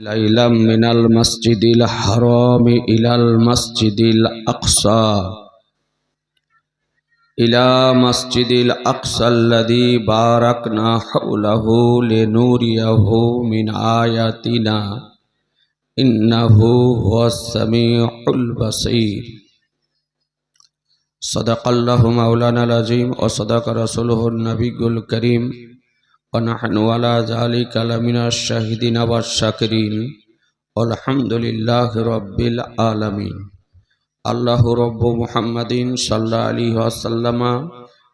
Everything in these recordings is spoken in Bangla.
ليلا من المسجد الحرام إلى المسجد الأقصى الذي باركنا حوله لنريه من آياتنا إنه هو السميع البصير. صدق الله مولانا العظيم وصدق رسوله النبي الكريم ونحن على ذلك لمن الشاهدين والشاكرين والحمد لله رب العالمين. الله رب محمد صلى عليه وسلم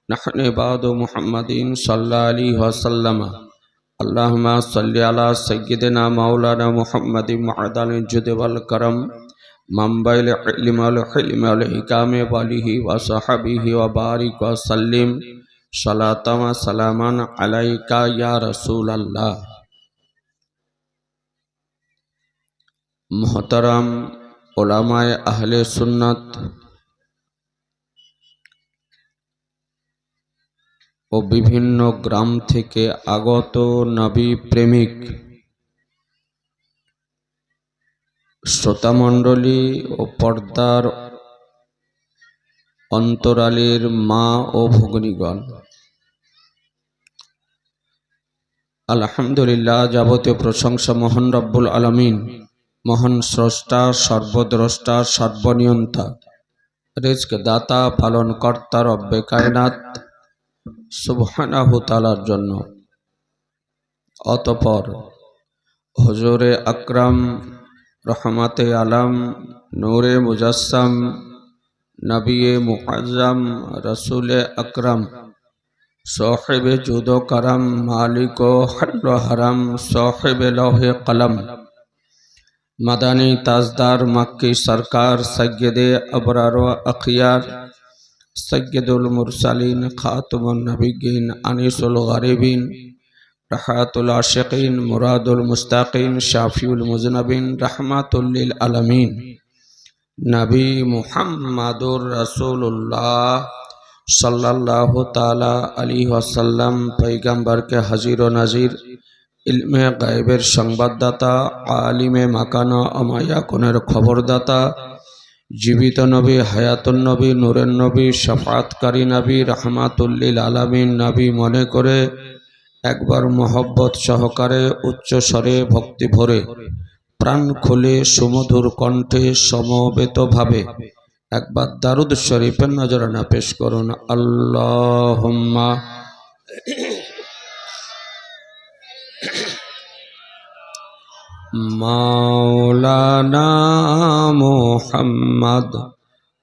نحن بعد محمد صلى عليه وسلم. اللهم صل على سيدنا مولانا محمد معدن الجود والكرم منبع العلم والحلم والحكام وآله وصحبه وبارك وسلم صلاة وسلاما عليك يا رسول الله. محترم উলামায়ে আহলে সুন্নাত ও বিভিন্ন গ্রাম থেকে আগত নবী প্রেমিক শ্রোতামণ্ডলী ও পর্দার অন্তরালের মা ও ভগ্নীগণ, আলহামদুলিল্লাহ, যাবতীয় প্রশংসা মহান রব্বুল আলামিন, মহান স্রষ্টা, সর্বদ্রষ্টা, সর্বনিয়ন্তা, রিজক দাতা, পালন কর্তা রব্বে কায়নাত সুবহানাহু তাআলার জন্য। অতঃপর হুজুরে আকরাম, রহমাতে আলম, নূরে মুজাসসাম, নবিয়ে মুআজ্জম, রসুলে আকরাম, সাহিবে জুদ ও করম, মালিক ও হল হরম, সাহিবে লৌহে কলম, मदानी ताजदार मक्की सरकार सैयदे अबरार व अखियार सैयदुल मुरसलीन खातमुन नबिय्यीन अनीसुल गरीबीन रहमतुल आशिकीन मुरादुल मुस्ताकीन शाफिउल मुज़नबीन रहमतुल लिल आलमीन नबी मुहम्मदुर रसूलुल्लाह सल्लल्लाहु ताला अलैहि वसल्लम पैगम्बर के हाजिर व नाजिर, इल्मे गायबेर संबाददाता, आलिमे माकाना अमायाकुनेर खबरदाता, जीवित नबी, हायातुन नबी, नूरेर नबी, शफाअतकारी नबी, रहमातुल लिल आलामीन नबी मने करे एकबार मोहब्बत सहकारे उच्च स्वरे भक्ति भरे प्राण खुले सुमधुर कण्ठे समवेत भावे एकबार दारूद शरीफेर नजराना पेश करुन। अल्लाहुम्मा मौलाना मुहम्मद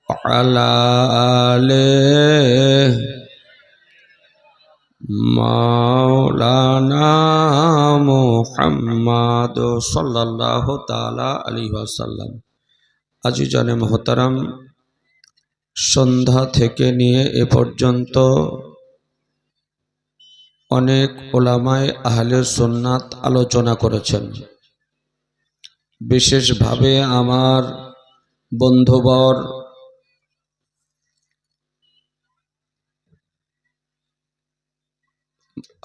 अला आलिहि मौलाना मुहम्मद सल्लल्लाहु ताला अलैहि वसल्लम। আজিজানে मोहतरम, সন্ধ্যা থেকে নিয়ে এ পর্যন্ত অনেক উলামায়ে আহলে সুন্নাত আলোচনা করেছেন। বিশেষভাবে আমার বন্ধুবর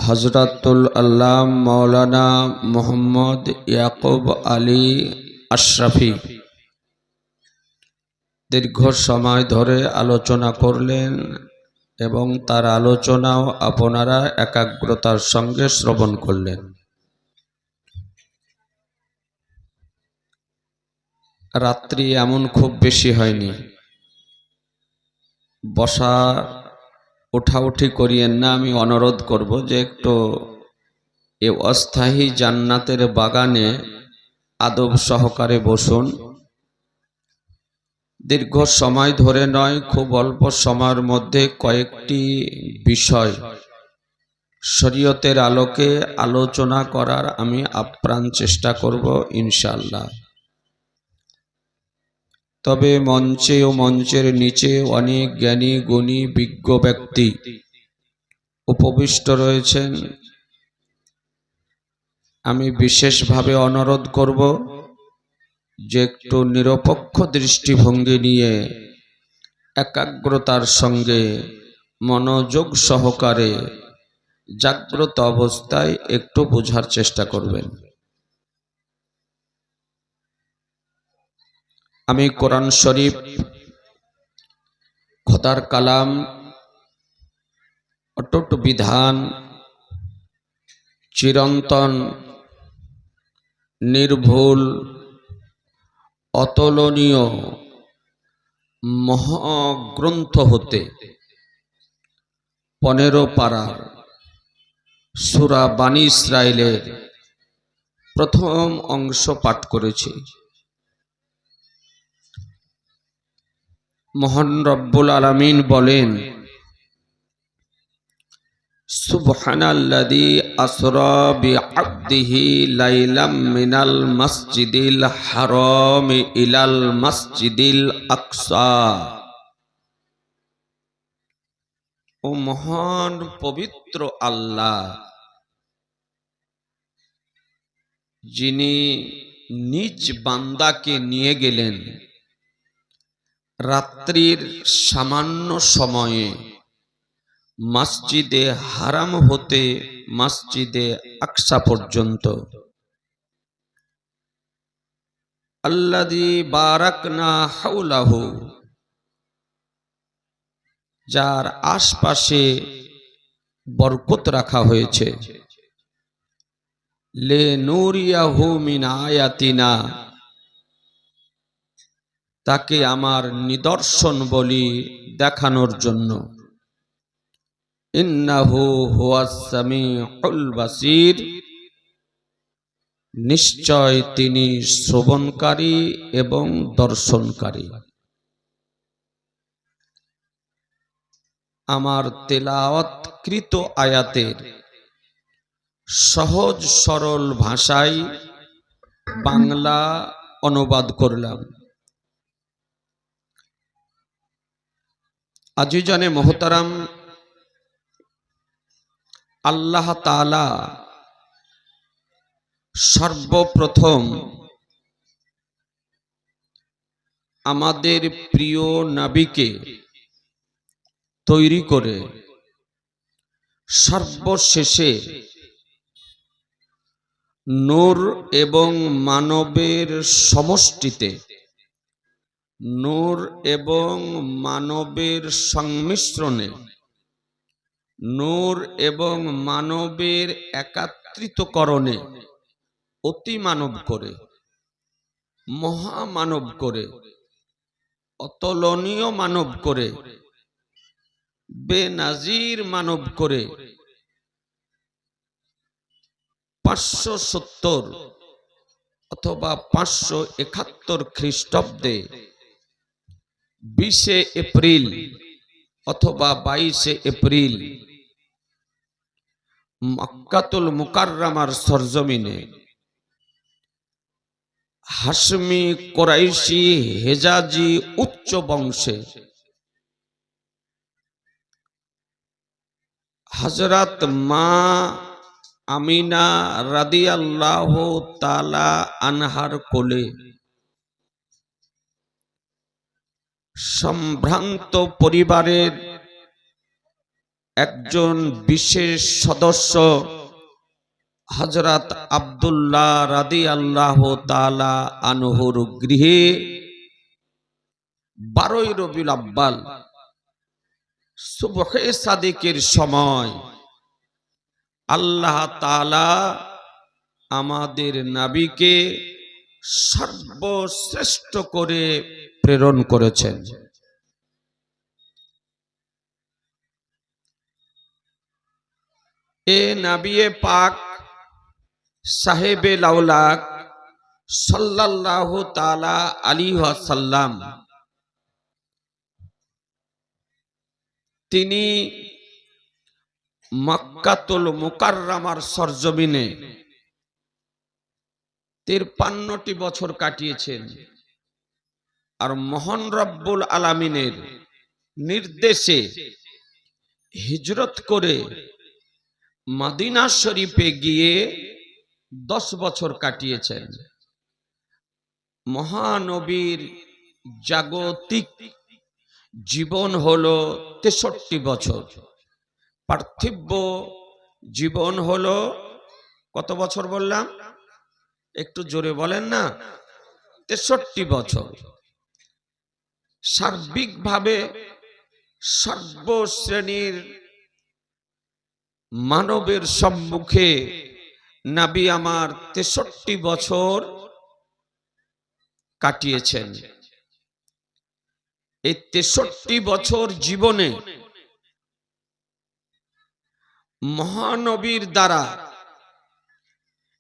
হযরতুল আল্লাম মাওলানা মোহাম্মদ ইয়াকুব আলী আশরাফি দীর্ঘ সময় ধরে আলোচনা করলেন এবং তার আলোচনাও আপনারা একাগ্রতার সঙ্গে শ্রবণ করলেন। রাত্রি এমন খুব বেশি হয়নি, বসা উঠাউঠি করিয়েন না। আমি অনুরোধ করব যে একটু এ অস্থায়ী জান্নাতের বাগানে আদব সহকারে বসুন। দীর্ঘ সময় ধরে নয়, খুব অল্প সময়ের মধ্যে কয়েকটি বিষয় শরীয়তের আলোকে আলোচনা করার আমি আপ্রাণ চেষ্টা করব ইনশাআল্লাহ। তবে মঞ্চে ও মঞ্চের নিচে অনেক জ্ঞানী গুণী বিজ্ঞ ব্যক্তি উপবিষ্ট রয়েছেন। আমি বিশেষভাবে অনুরোধ করব যে একটু নিরপেক্ষ দৃষ্টিভঙ্গি নিয়ে একাগ্রতার সঙ্গে মনোযোগ সহকারে জাগ্রত অবস্থায় একটু বোঝার চেষ্টা করবেন। আমি কোরআন শরীফ খোদার কালাম অটুট বিধান চিরন্তন নির্ভুল অতুলনীয় মহাগ্রন্থ হতে 15 পারার সূরা বানী ইসরাইলের প্রথম অংশ পাঠ করেছি। মহান রব্বুল আলামিন বলেন, সুবহানাল্লাযী আসরা বিআবদিহি লাইলাম মিনাল মাসজিদিল হারাম ইলাল মাসজিদিল আকসা। ও মহান পবিত্র আল্লাহ, যিনি নিজ বান্দাকে নিয়ে গেলেন রাত্রির সামান্য সময়ে মসজিদে হারাম হতে মসজিদে আকসা পর্যন্ত। আল্লাযী বারাকনা হাওলাহু, যার আশপাশে বরকত রাখা হয়েছে। লে নূরিয়াহু মিন আয়াতিনা, তাকে আমার নিদর্শন বলি দেখানোর জন্য। ইন্নাহু হুয়াস সামিউল বাসীর, নিশ্চয় তিনি শ্রবণকারী এবং দর্শনকারী। আমার তেলাওয়াতকৃত আয়াতের সহজ সরল ভাষায় বাংলা অনুবাদ করলাম। আজিজানে মোহতারাম, আল্লাহ তাআলা সর্বপ্রথম আমাদের প্রিয় নবীকে তৈরি করে সর্বশেষে নূর এবং মানবের সমষ্টিতে, নূর এবং মানবের সংমিশ্রণে, নূর এবং মানবের একাত্রিতকরণে অতি মানব করে, মহামানব করে, অতুলনীয় মানব করে, বেনাজির মানব করে 570 অথবা 571 খ্রিস্টাব্দে 20 এপ্রিল অথবা 22 এপ্রিল মক্কাতুল মুকাররমার সরজমিনে হাশমি কুরাইশি হেজাজি উচ্চ বংশে হযরত মা আমিনা রাদিয়াল্লাহু তাআলা আনহার কোলে সম্ভ্রান্ত পরিবারের একজন বিশেষ সদস্য হযরত আব্দুল্লাহ রাদিয়াল্লাহু তাআলা আনহুর গৃহে 12 রবিউল আউয়াল সুবহে সাদিকের সময় আল্লাহ তাআলা আমাদের নবীকে সর্বশ্রেষ্ঠ করে প্রেরণ করেছেন। এ নবিয়ে পাক সাহেবে লাউলাক সাল্লাল্লাহু তাআলা আলাইহি ওয়াসাল্লাম, তিনি মক্কাতুল মুকাররমার সরজমিনে 53টি বছর কাটিয়েছেন। আর মহান রব্বুল আলামিনের নির্দেশে হিজরত করে মদিনা শরীফে গিয়ে 10 বছর কাটিয়েছেন। মহানবীর জাগতিক জীবন হলো 63 বছর, পার্থিব জীবন হলো কত বছর বললাম? একটু জোরে বলেন না। 63 বছর। সার্বিকভাবে সর্বশ্রেণীর মানবের সম্মুখে নবী আমার 63 বছর কাটিয়েছেন। এই 63 বছর জীবনে মহানবীর দ্বারা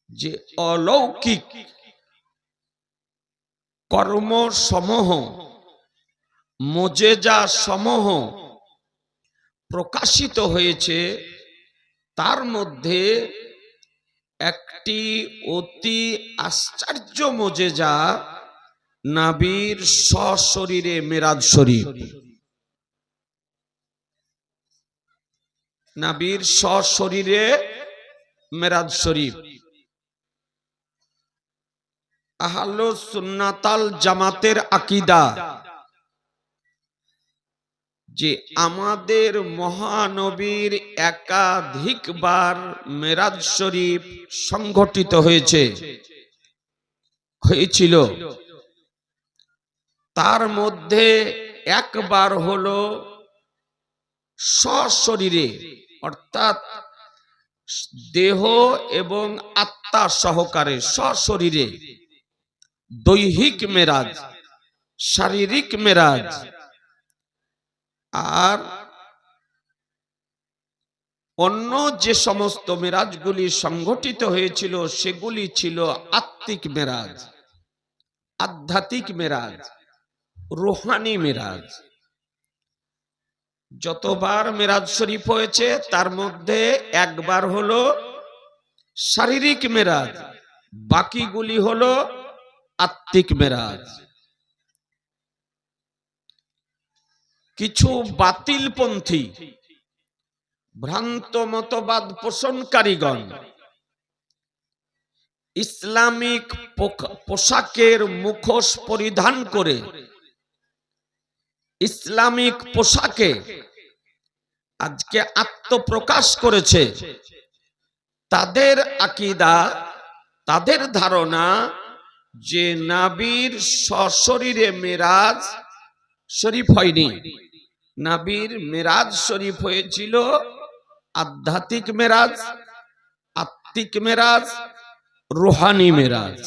যে অলৌকিক কর্মসমূহ, মুজিজা সমূহ প্রকাশিত হয়েছে, তার মধ্যে একটি অতি আশ্চর্য মুজিজা নবীর সশরীরে মেরাজ শরীফ। নবীর সশরীরে মেরাজ শরীফ। আহলুস সুন্নাতাল জামাতের আকীদা যে আমাদের মহানবীর একাধিকবার মেরাজ শরীফ সংঘটিত হয়েছিল। তার মধ্যে একবার হলো সশরীরে, অর্থাৎ দেহ এবং আত্মা সহকারে সশরীরে দৈহিক মেরাজ, শারীরিক মেরাজ। আর অন্য যে সমস্ত মেরাজগুলি সংঘটিত হয়েছিল সেগুলি ছিল আত্মিক মেরাজ, আধ্যাত্মিক মেরাজ, রূহানি মেরাজ। যতবার মেরাজ শরীফ হয়েছে তার মধ্যে একবার হলো শারীরিক মেরাজ, বাকিগুলি হলো আত্মিক মেরাজ। কিছু বাতিলপন্থী ভ্রান্ত মতবাদ পোষণকারীগণ ইসলামিক পোশাকের মুখোশ পরিধান করে, ইসলামিক পোশাকে আজকে আত্মপ্রকাশ করেছে। তাদের আকীদা, তাদের ধারণা যে নবীর সশরীরে মেরাজ শরীফ হয়নি। নবীর মেরাজ শরীফ হয়েছিল আধ্যাত্মিক মেরাজ, আত্মিক মেরাজ, রূহানি মেরাজ।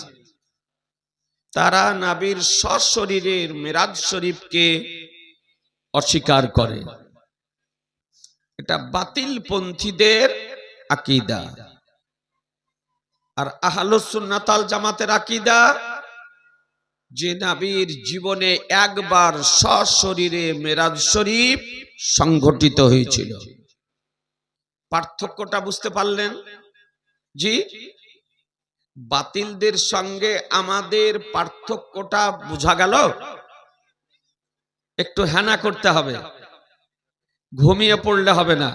তারা নবীর সশরীরের মেরাজ শরীফকে অস্বীকার করে। এটা বাতিলপন্থীদের আকীদা। আর আহলুস সুন্নাতাল জামাতের আকীদা যে নবীর জীবনে একবার সশরীরে মেরাজ শরীফ সংঘটিত হয়েছিল। পার্থক্যটা বুঝতে পারলেন? জি, বাতিলদের সঙ্গে আমাদের পার্থক্যটা বোঝা গেল? একটু হেনা করতে হবে, ঘুমিয়ে পড়লে হবে না।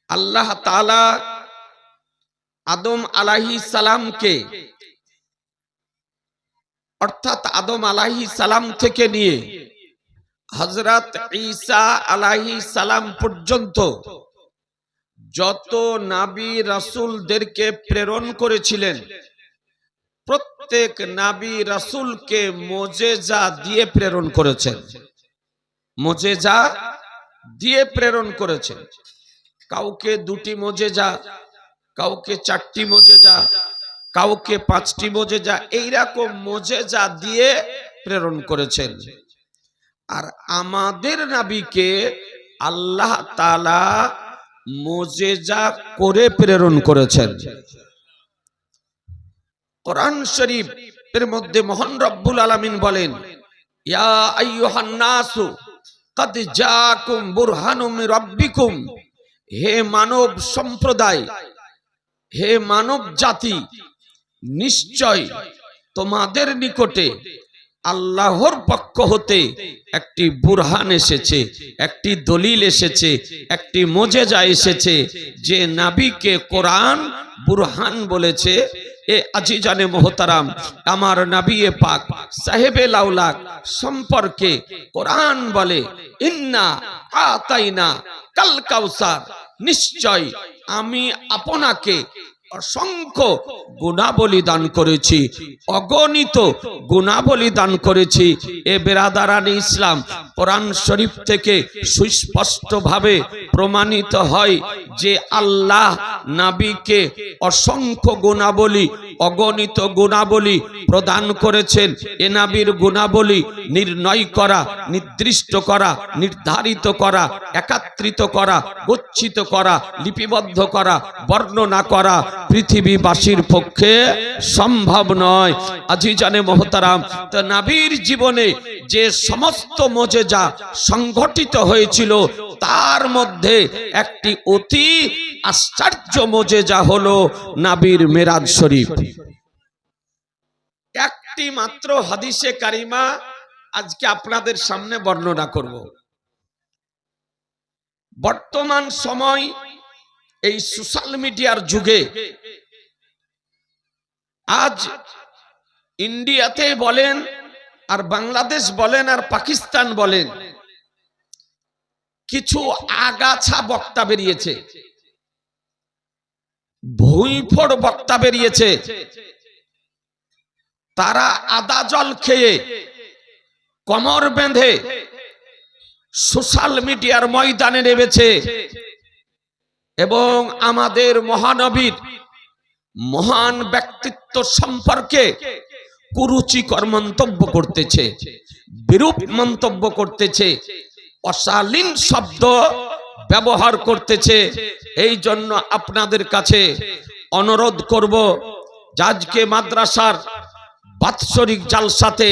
আল্লাহ তাআলা আদম আলাইহিস সালামকে, অর্থাৎ আদম আলাইহিস সালাম থেকে নিয়ে হযরত ঈসা আলাইহিস সালাম পর্যন্ত যত নবী রাসূলদেরকে প্রেরণ করেছিলেন, প্রত্যেক নবী রাসূলকে মুজিজা দিয়ে প্রেরণ করেছেন। মুজিজা দিয়ে প্রেরণ করেছেন। কাউকে 2টি মুজিজা, কাউকে 4টি মুজিজা, কাউকে 5টি মুজিজা, এইরকম মুজিজা দিয়ে প্রেরণ করেছেন। আর আমাদের নবীকে আল্লাহ তাআলা মুজিজা করে প্রেরণ করেছেন। কোরআন শরীফ এর মধ্যে মহান রব্বুল আলামিন বলেন, ইয়া আইয়ুহান নাসু কাদ জাআকুম বুরহানুম মির রাব্বিকুম, হে মানব সম্প্রদায়, হে মানব জাতি, নিশ্চয় তোমাদের নিকটে আল্লাহর পক্ষ হতে একটি বুরহান এসেছে, একটি দলিল এসেছে, একটি মুজিজা এসেছে। যে নবীকে কোরআন বুরহান বলেছে, এ আজিজানে মোহতারাম, আমার নবী পাক সাহেবে লাউলাক সম্পর্কে কোরআন বলে, ইন্না আতাইনা কাল কাউসার, নিশ্চয় আমি আপনাকে অসংখ্য গুণাবলী দান করেছি, অগণিত গুণাবলী দান করেছি। এ বেরাদারানি ইসলাম, কোরআন শরীফ থেকে সুস্পষ্টভাবে প্রমাণিত হয় যে আল্লাহ নবীকে অসংখ্য গুণাবলী, অগণিত গুণাবলী প্রদান করেছেন। এ নবীর গুণাবলী নির্ণয় করা, নির্দিষ্ট করা, নির্ধারিত করা, একত্রিত করা, গচ্ছিত করা, লিপিবদ্ধ করা, বর্ণনা করা পৃথিবীবাসীর পক্ষে সম্ভব নয়। আজিজানে মোহতারাম, তো নবীর জীবনে যে সমস্ত মোজেজা সংঘটিত হয়েছিল তার মধ্যে একটি অতি আশ্চর্য মোজেজা হলো নবীর মেরাজ শরীফ। একটি মাত্র হাদিসে কারিমা আজকে আপনাদের সামনে বর্ণনা করব। বর্তমান সময় এই সোশ্যাল মিডিয়ার যুগে আজ ইন্ডিয়াতে বলেন আর বাংলাদেশ বলেন আর পাকিস্তান বলেন, কিছু আগাছা বক্তা বেরিয়েছে, ভুঁইফোড় বক্তা বেরিয়েছে। তারা আদা জল খেয়ে কোমর বেঁধে সোশ্যাল মিডিয়ার ময়দানে নেমেছে এবং আমাদের মহানবীর মহান ব্যক্তিত্ব সম্পর্কে কুরুচিকর মন্তব্য করতেছে, বিরূপ মন্তব্য করতেছে, অশালীন শব্দ ব্যবহার করতেছে। এই জন্য আপনাদের কাছে অনুরোধ করব, আজকে মাদ্রাসার বাৎসরিক জালসাতে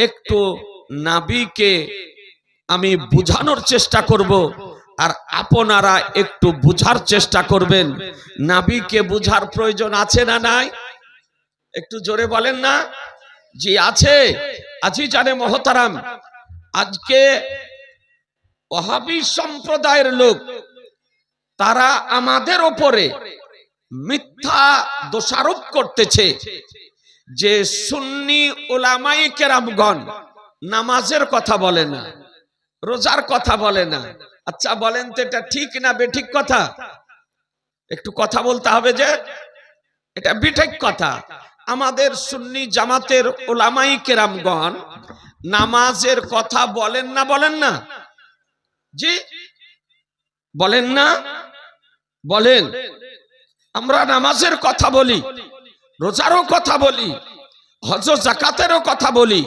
একটু নবীকে আমি বুঝানোর চেষ্টা করব, আর আপনারা একটু বুঝার চেষ্টা করবেন। নবীকে বুঝার প্রয়োজন আছে না নাই? একটু জোরে বলেন না জি আছে। আজিজানে মোহতারাম, আজকে ওয়াহাবী সম্প্রদায়ের লোক তারা আমাদের উপরে মিথ্যা দোষারোপ করতেছে যে সুন্নি উলামায়ে কেরামগণ নামাজের কথা বলে না, রোজার কথা বলে না। আচ্ছা বলেন তো এটা ঠিক না বেঠিক কথা? একটু কথা বলতে হবে যে এটা বেঠিক কথা। আমাদের সুন্নি জামাতের উলামায়ে কেরামগণ নামাজের কথা বলেন না, বলেন না জি বলেন না? বলেন। আমরা নামাজের কথা বলি, রোজারও কথা বলি, হজ যাকাতেরও কথা বলি,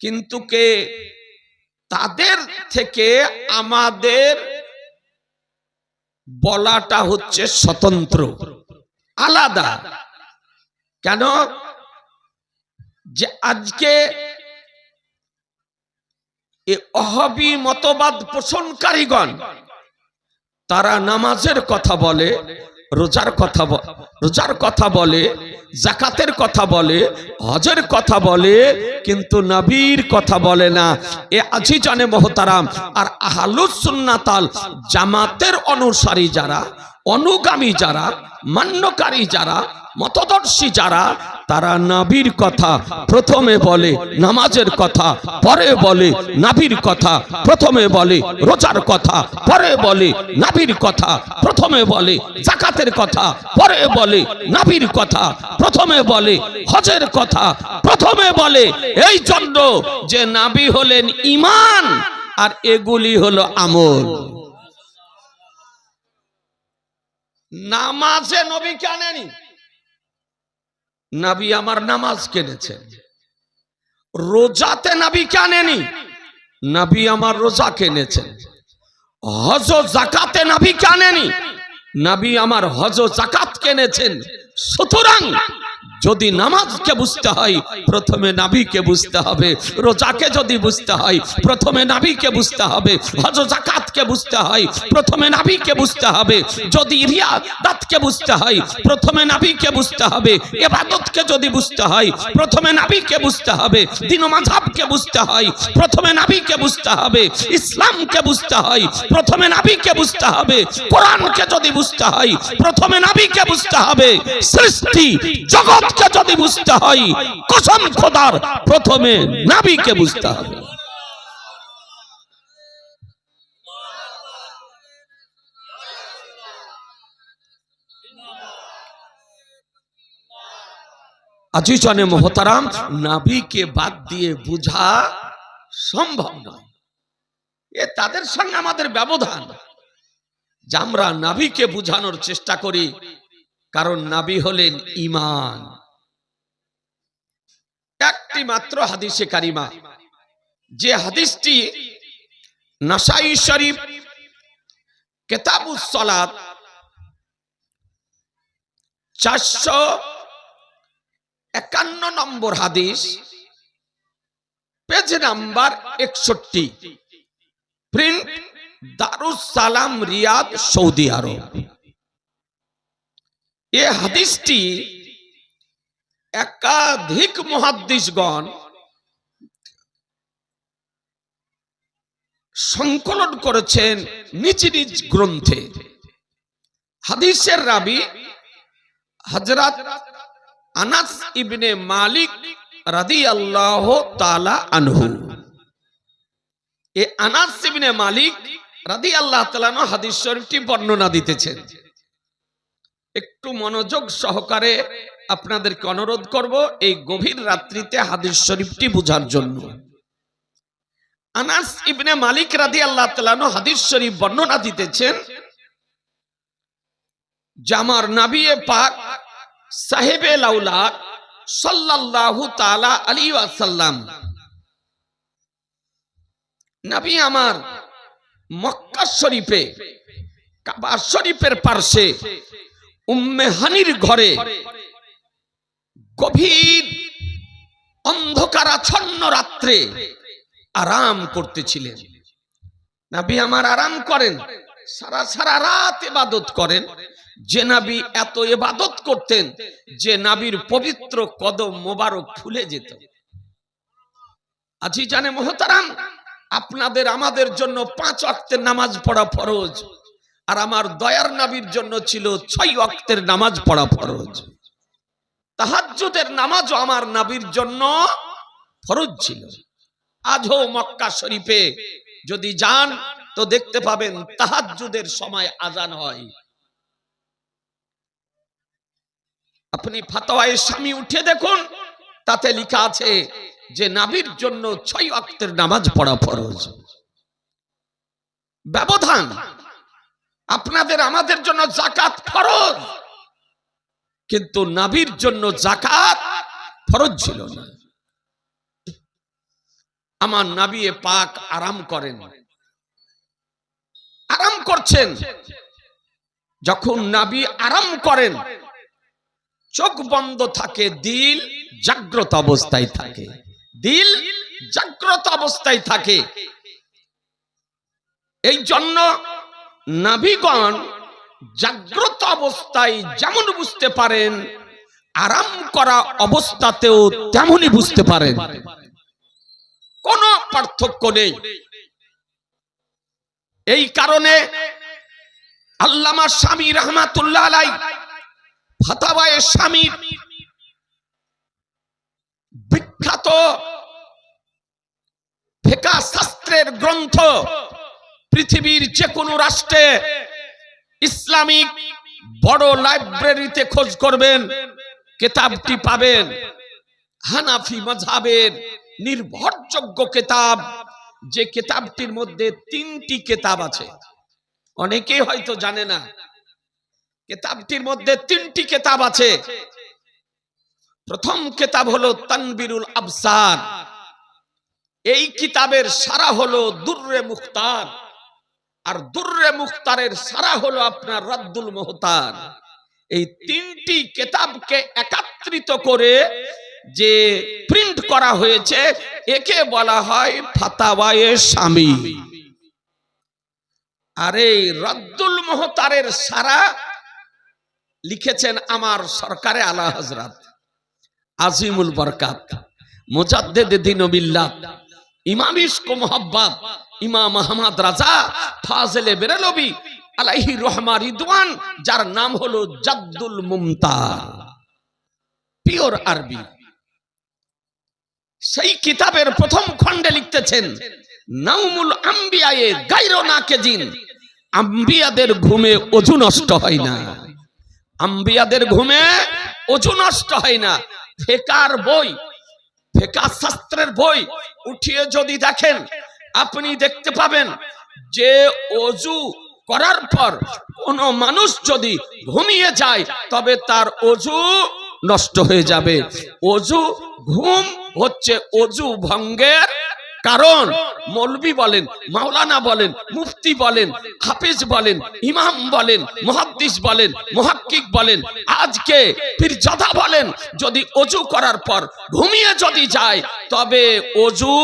কিন্তু কে তাদের থেকে আমাদের বলাটা হচ্ছে স্বতন্ত্র, আলাদা। কেন? যে আজকে এই ওয়াহাবী মতবাদ পোষণকারীগণ তারা নামাজের কথা বলে, রোজার কথা বলে, যাকাতের কথা বলে, হজের কথা বলে, কিন্তু নবীর কথা বলে না। এ আজিজানে মোহতারাম, আর আহলুস সুন্নাত ওয়াল জামাতের অনুসারী যারা, অনুগামী যারা, মান্যকারী যারা, মতদর্শী যারা, তারা নবীর কথা প্রথমে বলে, নামাজের কথা পরে বলে, নবীর কথা প্রথমে বলে, রোজার কথা পরে বলে, নবীর কথা প্রথমে বলে, যাকাতের কথা পরে বলে, নবীর কথা প্রথমে বলে, হজের কথা প্রথমে বলে। এই জন্য যে নবী হলেন ঈমান আর এগুলি হলো আমল। নামাজে নবী কেনেনি, নবী আমার নামাজ কেনেছেন। রোজাতে নবী কেনেনি, নবী আমার রোজা কেনেছেন। হজ যাকাতে নবী কেনেনি, নবী আমার হজ যাকাত কেনেছেন। সুতরাং যদি নামাজকে বুঝতে হয় প্রথমে নবীকে বুঝতে হবে, রোজাকে যদি বুঝতে হয় প্রথমে নবীকে বুঝতে হবে, হজ যাকাতকে বুঝতে হয় প্রথমে নবীকে বুঝতে হবে, যদি রিয়াদাতকে বুঝতে হয় প্রথমে নবীকে বুঝতে হবে, ইবাদতকে যদি বুঝতে হয় প্রথমে নবীকে বুঝতে হবে, দ্বীন ও মাযহাবকে বুঝতে হয় প্রথমে নবীকে বুঝতে হবে, ইসলামকে বুঝতে হয় প্রথমে নবীকে বুঝতে হবে, কোরআনকে যদি বুঝতে হয় প্রথমে নবীকে বুঝতে হবে, সৃষ্টি জগৎকে যদি বুঝতে হয় কসম খোদার প্রথমে নবীকে বুঝতে হবে। আজিজানে মোহতারাম, নবীকে বাদ দিয়ে বোঝা সম্ভব নয়। এ তাদের সঙ্গে আমাদের ব্যবধান যে আমরা নবীকে বোঝানোর চেষ্টা করি, কারণ নবী হলেন ঈমান। একটি মাত্র হাদিসে কারিমা, যে হাদিসটি নাসাই শরীফ কিতাবুস সালাত 451 নম্বর হাদিস, page number 61, print Darus Salam, Riyad, Saudi আরব। এই হাদিসটি একাধিক মুহাদ্দিসগণ সংকলন করেছেন নিজ নিজ গ্রন্থে। হাদিসের রাবি হযরত আনাস ইবনে মালিক রাদিয়াল্লাহু তাআলা আনহু। এই আনাস ইবনে মালিক রাদিয়াল্লাহু তাআলা আনহু হাদিস শরীফটি বর্ণনা দিতেছেন। একটু মনোযোগ সহকারে আপনাদেরকে অনুরোধ করব এই গভীর রাত্রিতে হাদিস শরীফটি বোঝার জন্য। আনাস ইবনে মালিক রাদিয়াল্লাহু তাআলা আনহু হাদিস শরীফ বর্ণনা দিতেছেন যে আমার নবী পাক সাহেবে লাউলাদ সাল্লাল্লাহু তাআলা আলাইহি ওয়াসাল্লাম, নবী আমার মক্কা শরীফে কাবা শরীফের পাশে উম্মে হানির ঘরে গভীর অন্ধকারাচ্ছন্ন রাত্রে আরাম করতেছিলেন। নবী আমার আরাম করেন, সারা রাত ইবাদত করেন। যে নবী এত ইবাদত করতেন যে নবীর পবিত্র কদম মোবারক ফুলে যেত। আজিজানে মুহতারাম, আপনাদের আমাদের জন্য 5 ওয়াক্তের নামাজ পড়া ফরজ, আর আমার দয়ার নবীর জন্য ছিল 6 ওয়াক্তের নামাজ পড়া ফরজ। তাহাজ্জুদের নামাজও আমার নবীর জন্য ফরজ ছিল। আজও মক্কা শরীফে যদি যান তো দেখতে পাবেন তাহাজ্জুদের সময় আজান হয়। আপনি ফাতোয়ায়ে শামি উঠে দেখুন, তাতে লেখা আছে যে নবীর জন্য 6 ওয়াক্তের নামাজ পড়া ফরজ। ব্যবধান, আপনাদের আমাদের জন্য যাকাত ফরজ, কিন্তু নবীর জন্য যাকাত ফরজ ছিল না। আমার নবী পাক আরাম করেন, আরাম করছেন। যখন নবী আরাম করেন চোখ বন্ধ থাকে, দিল জাগ্রত অবস্থায় থাকে, দিল জাগ্রত অবস্থায় থাকে। এই জন্য নবীগণ জাগ্রত অবস্থায় যেমন বুঝতে পারেন, আরাম করা অবস্থাতেও তেমনই বুঝতে পারেন, কোনো পার্থক্য নেই। এই কারণে আল্লামা শামী রাহমাতুল্লাহ আলাইহি ফাতাওয়ায়ে শামীর বিখ্যাত ফিকহ শাস্ত্রের গ্রন্থ, পৃথিবীর যে কোনো রাষ্ট্রে ইসলামিক বড় লাইব্রেরিতে খোঁজ করবেন কিতাবটি পাবেন। হানাফি মাযহাবের নির্ভরযোগ্য কিতাব, যে কিতাবটির মধ্যে 3টি কিতাব আছে। অনেকেই হয়তো জানে না, কিতাবটির মধ্যে 3টি কিতাব আছে। প্রথম কিতাব হলো তানবীরুল আবসার, এই কিতাবের সারা হলো দুররে মুখতার, আর দুররে মুখতারের সারা হলো আপনার রাদ্দুল মুহতার। এই 3টি কিতাবকে একত্রিত করে যে প্রিন্ট করা হয়েছে একে বলা হয় ফাতাওয়ায়ে শামী। আর এই রাদ্দুল মুহতারের সারা লিখেছেন আমার সরকারে আলা হযরত আজিমুল বরকাত মুজাদ্দিদ দ্বীন বিল্লাহ ইমাম ইশক মোহাব্বত ইমাম আহমদ রাজা ফাজিলে বেরেলভী আলাইহি রহমা রিদওয়ান, যার নাম হলো জাদ্দুল মুমতার, পিওর আরবি। সেই কিতাবের প্রথম খণ্ডে লিখতেছেন নাউমুল আম্বিয়ায়ে গায়রু নাকিজিন, আম্বিয়াদের ঘুমে ওযু নষ্ট হয় না, আম্বিয়াদের ঘুমে ওযু নষ্ট হয় না। ফিকার বই, ফিকাহ শাস্ত্রের বই উঠিয়ে যদি দেখেন, আপনি দেখতে পাবেন যে ওযু করার পর কোন মানুষ যদি ঘুমিয়ে যায় তবে তার ওযু নষ্ট হয়ে যাবে। ওযু, ঘুম হচ্ছে ওযু ভঙ্গের কারণ। মৌলবী বলেন, মাওলানা বলেন, মুফতি বলেন, হাফেজ বলেন, ইমাম বলেন, মুহাদ্দিস বলেন, মুহাক্কিক বলেন, আজকে পীরজাদা বলেন, যদি ওযু করার পর ঘুমিয়ে যদি যায় তবে ওযু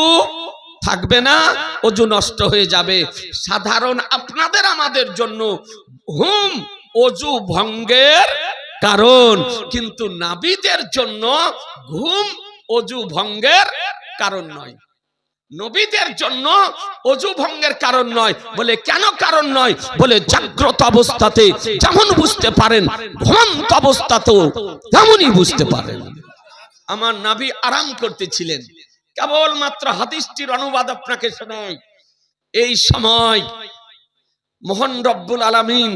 থাকবে না, ওযু নষ্ট হয়ে যাবে। সাধারণ আপনাদের আমাদের জন্য ঘুম ওযু ভঙ্গের কারণ, কিন্তু নবীদের জন্য ঘুম ওযু ভঙ্গের কারণ নয়। নবীদের জন্য ওযু ভঙ্গের কারণ নয়। বলে কেন কারণ নয়? বলে জাগ্রত অবস্থাতে যেমন বুঝতে পারেন, ঘুমন্ত অবস্থাতেও তেমনই বুঝতে পারেন। আমার নবী আরাম করতেছিলেন, কেবলমাত্র হাদিসটির অনুবাদ আপনাকে শোনাই। এই সময় মহান রব্বুল আলামিন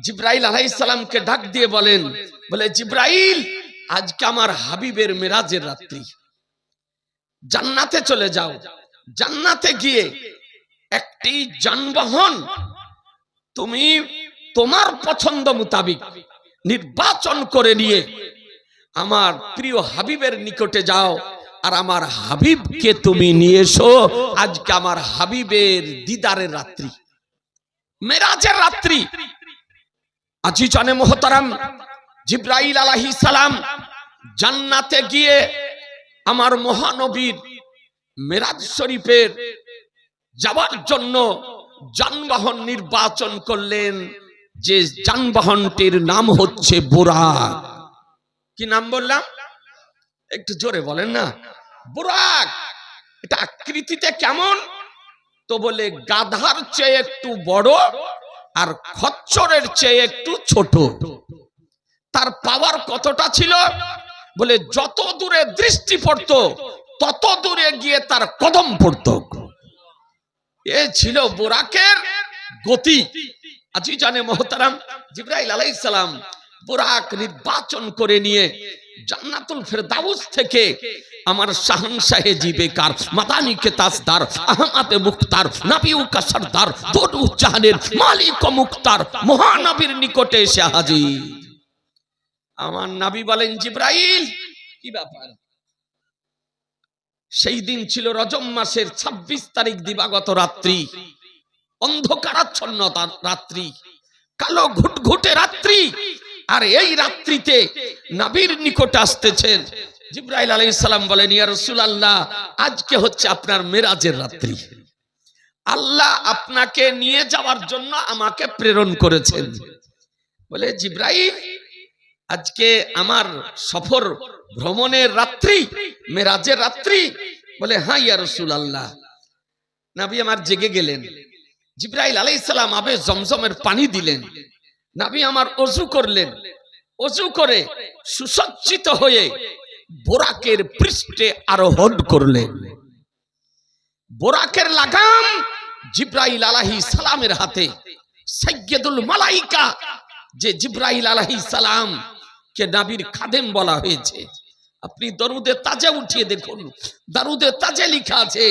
জিবরাইল আলাইহিস সালামকে ডাক দিয়ে বলেন, বলে জিবরাইল, আজকে আমার হাবিবের মেরাজের রাত্রি, জান্নাতে চলে যাও। জান্নাতে গিয়ে একটি যানবাহন তুমি তোমার পছন্দ মোতাবিক নির্বাচন করে নিয়ে আমার প্রিয় হাবিবের নিকটে যাও, আর আমার হাবিবকে তুমি নিয়ে এসো। আজকে আমার হাবিবের দিদারের রাত্রি, মেরাজের রাত্রি। আজিজানে মুহতারাম, জিবরাইল আলাইহিস সালাম জান্নাতে গিয়ে আমার মহানবীর মেরাজ শরীফের যাওয়ার জন্য যানবাহন নির্বাচন করলেন, যে যানবাহনটির নাম হচ্ছে বুরাক। কি নাম বললাম? একটু জোরে বলেন না। বুরাক। এটা আকৃতিতে কেমন? তো বলে গাধার চেয়ে একটু বড় আর খচ্চরের চেয়ে একটু ছোট। তার পাওয়ার কতটা ছিল? বলে যত দূরে দৃষ্টি পড়তো তত দূরে গিয়ে তার কদম পড়তো। এ ছিল বুরাকের গতি। আজিজানে মুহতারাম, জিবরাইল আলাইহিস সালাম বুরাক নির্বাচন করে নিয়ে জান্নাতুল ফেরদাউস থেকে আমার শাহনশাহে জিবেকার, মাদানী কে তাজদার, আহমদ মুখতার, নবীউ কা সরদার, দোদু জাহানের মালিক ও মুখতার মহানবীর নিকটে এসে হাজির। আমার নবী বলেন, জিবরাইল, কি ব্যাপার? সেই দিন ছিল রজব মাসের 26 তারিখ, দিবাগত রাত্রি, অন্ধকারাচ্ছন্ন রাত্রি, কালো ঘুটঘুটে রাত্রি। আর এই রাত্রিতে নবীর নিকটে আসতেছেন জিবরাইল আলাইহিস সালাম। বলেন, ইয়া রাসূলুল্লাহ, আজকে হচ্ছে আপনার মেরাজের রাত্রি, আল্লাহ আপনাকে নিয়ে যাওয়ার জন্য আমাকে প্রেরণ করেছেন। বলে, জিবরাইল, আজকে আমার সফর ভ্রমণের রাত্রি, মেরাজের রাত্রি? বলে, হ্যাঁ ইয়া রাসূলুল্লাহ। নবী আমার জেগে গেলেন। জিবরাইল আলাইহিস সালাম আবে জমজমের পানি দিলেন। নবী আমার ওযু করলেন। ওযু করে সুসজ্জিত হয়ে বোরাকের পৃষ্ঠে আরোহণ করলেন। বোরাকের লাগাম জিবরাইল আলাইহিস সালামের হাতে। সাইয়্যিদুল মালাইকা, যে জিবরাইল আলাইহিস সালাম কে নবীর খাদেম বলা হয়েছে। আপনি দরুদে তাজে উঠিয়ে দেখুন, দরুদে তাজে লেখা আছে,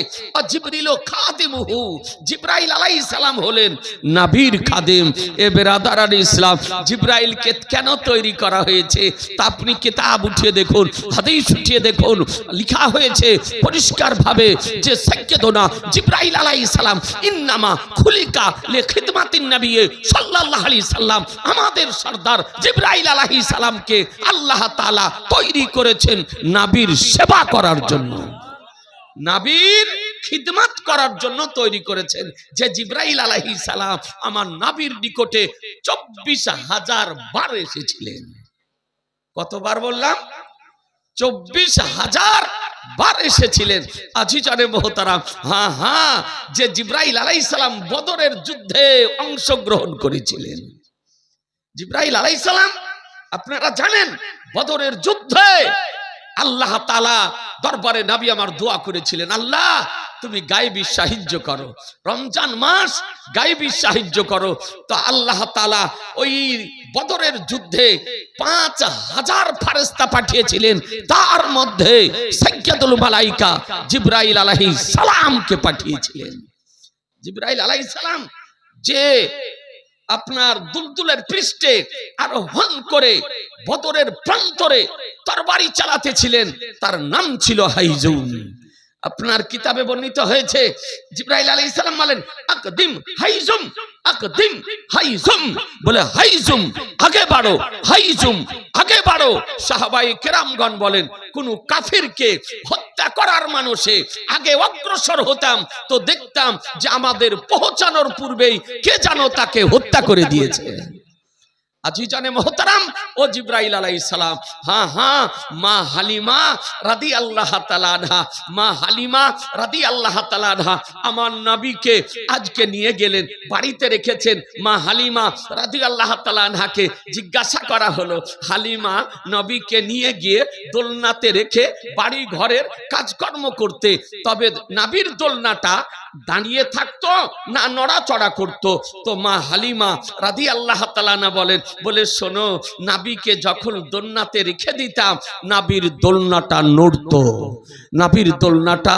জিবরিল খাদিমুহু, জিবরাইল আলাইহিস সালাম হলেন নবীর খাদেম। এ বেরাদারান ইসলাম, জিবরাইলকে কেন তৈরি করা হয়েছে তা আপনি কিতাব উঠিয়ে দেখুন, হাদিস উঠিয়ে দেখুন, লেখা হয়েছে পরিষ্কার ভাবে যে সাইয়্যিদুনা জিবরাইল আলাইহিস সালাম ইন্নামা খুলিকা লিখিদমাতিন নবী সাল্লাল্লাহু আলাইহি সাল্লাম, আমাদের সরদার জিবরাইল আলাইহিস সালামকে আল্লাহ তাআলা তৈরি করেছেন নবীর সেবা করার জন্য, নবীর খিদমত করার জন্য তৈরি করেছেন। যে জিবরাইল আলাইহিস সালাম আমার নবীর নিকটে 24,000 বার এসেছিলেন। কতবার বললাম? 24,000 বার এসেছিলেন। আজিজানে মুহতারাম, হ্যাঁ হ্যাঁ, যে জিবরাইল আলাইহিস সালাম বদরের যুদ্ধে অংশগ্রহণ করেছিলেন। জিবরাইল আলাইহিস সালাম আপনারা জানেন বদরের যুদ্ধে আল্লাহ তাআলা দরবারে নবী আমার দোয়া করেছিলেন, আল্লাহ তুমি গায়েবী সাহায্য করো, রমজান মাস গায়েবী সাহায্য করো। তো আল্লাহ তাআলা ওই বদরের যুদ্ধে 5000 ফেরেশতা পাঠিয়েছিলেন, তার মধ্যে সাইয়্যিদুল মালায়েকা জিবরাইল আলাইহিস সালামকে পাঠিয়েছিলেন। জিবরাইল আলাইহিস সালাম যে আপনার দুলদুলের পৃষ্ঠে আরোহণ করে বদরের প্রান্তরে তরবারি চালাতে ছিলেন, তার নাম ছিল হাইজুম। আপনার কিতাবে বর্ণিত হয়েছে জিবরাইল আলাইহিস সালাম বলেন, আকদিম হাইজুম, আকদিম হাইজুম, বলে হাইজুম আগে বাড়ো, হাইজুম আগে বাড়ো। সাহাবায়ে কেরামগণ বলেন, কোন কাফিরকে হত্যা করার মানুষে আগে অগ্রসর হতাম তো দেখতাম যে আমাদের পৌঁছানোর পূর্বেই কে যেন তাকে হত্যা করে দিয়েছে। আজিজানে মোহতারাম ও জিবরাইল আলাইহিস সালাম, হ্যাঁ মা হালিমা রাদিয়াল্লাহু তাআলা আনহা, মা হালিমা রাদিয়াল্লাহু তাআলা আনহা আমার নবীকে আজকে নিয়ে গেলেন, বাড়িতে রেখেছেন। মা হালিমা রাদিয়াল্লাহু তাআলা আনহাকে জিজ্ঞাসা করা হলো, হালিমা নবীকে নিয়ে গিয়ে দোলনাতে রেখে বাড়ি ঘরের কাজকর্ম করতে, তবে নবীর দোলনাটা দাঁড়িয়ে থাকতো না নড়াচড়া করতো? তো মা হালিমা রাদিয়াল্লাহু তাআলা আনহা বলেন, বলে শোনো, নাবিকে যখন দোলনাতে রেখে দিতাম নাবির দোলনাটা নড়তো, নাবির দোলনাটা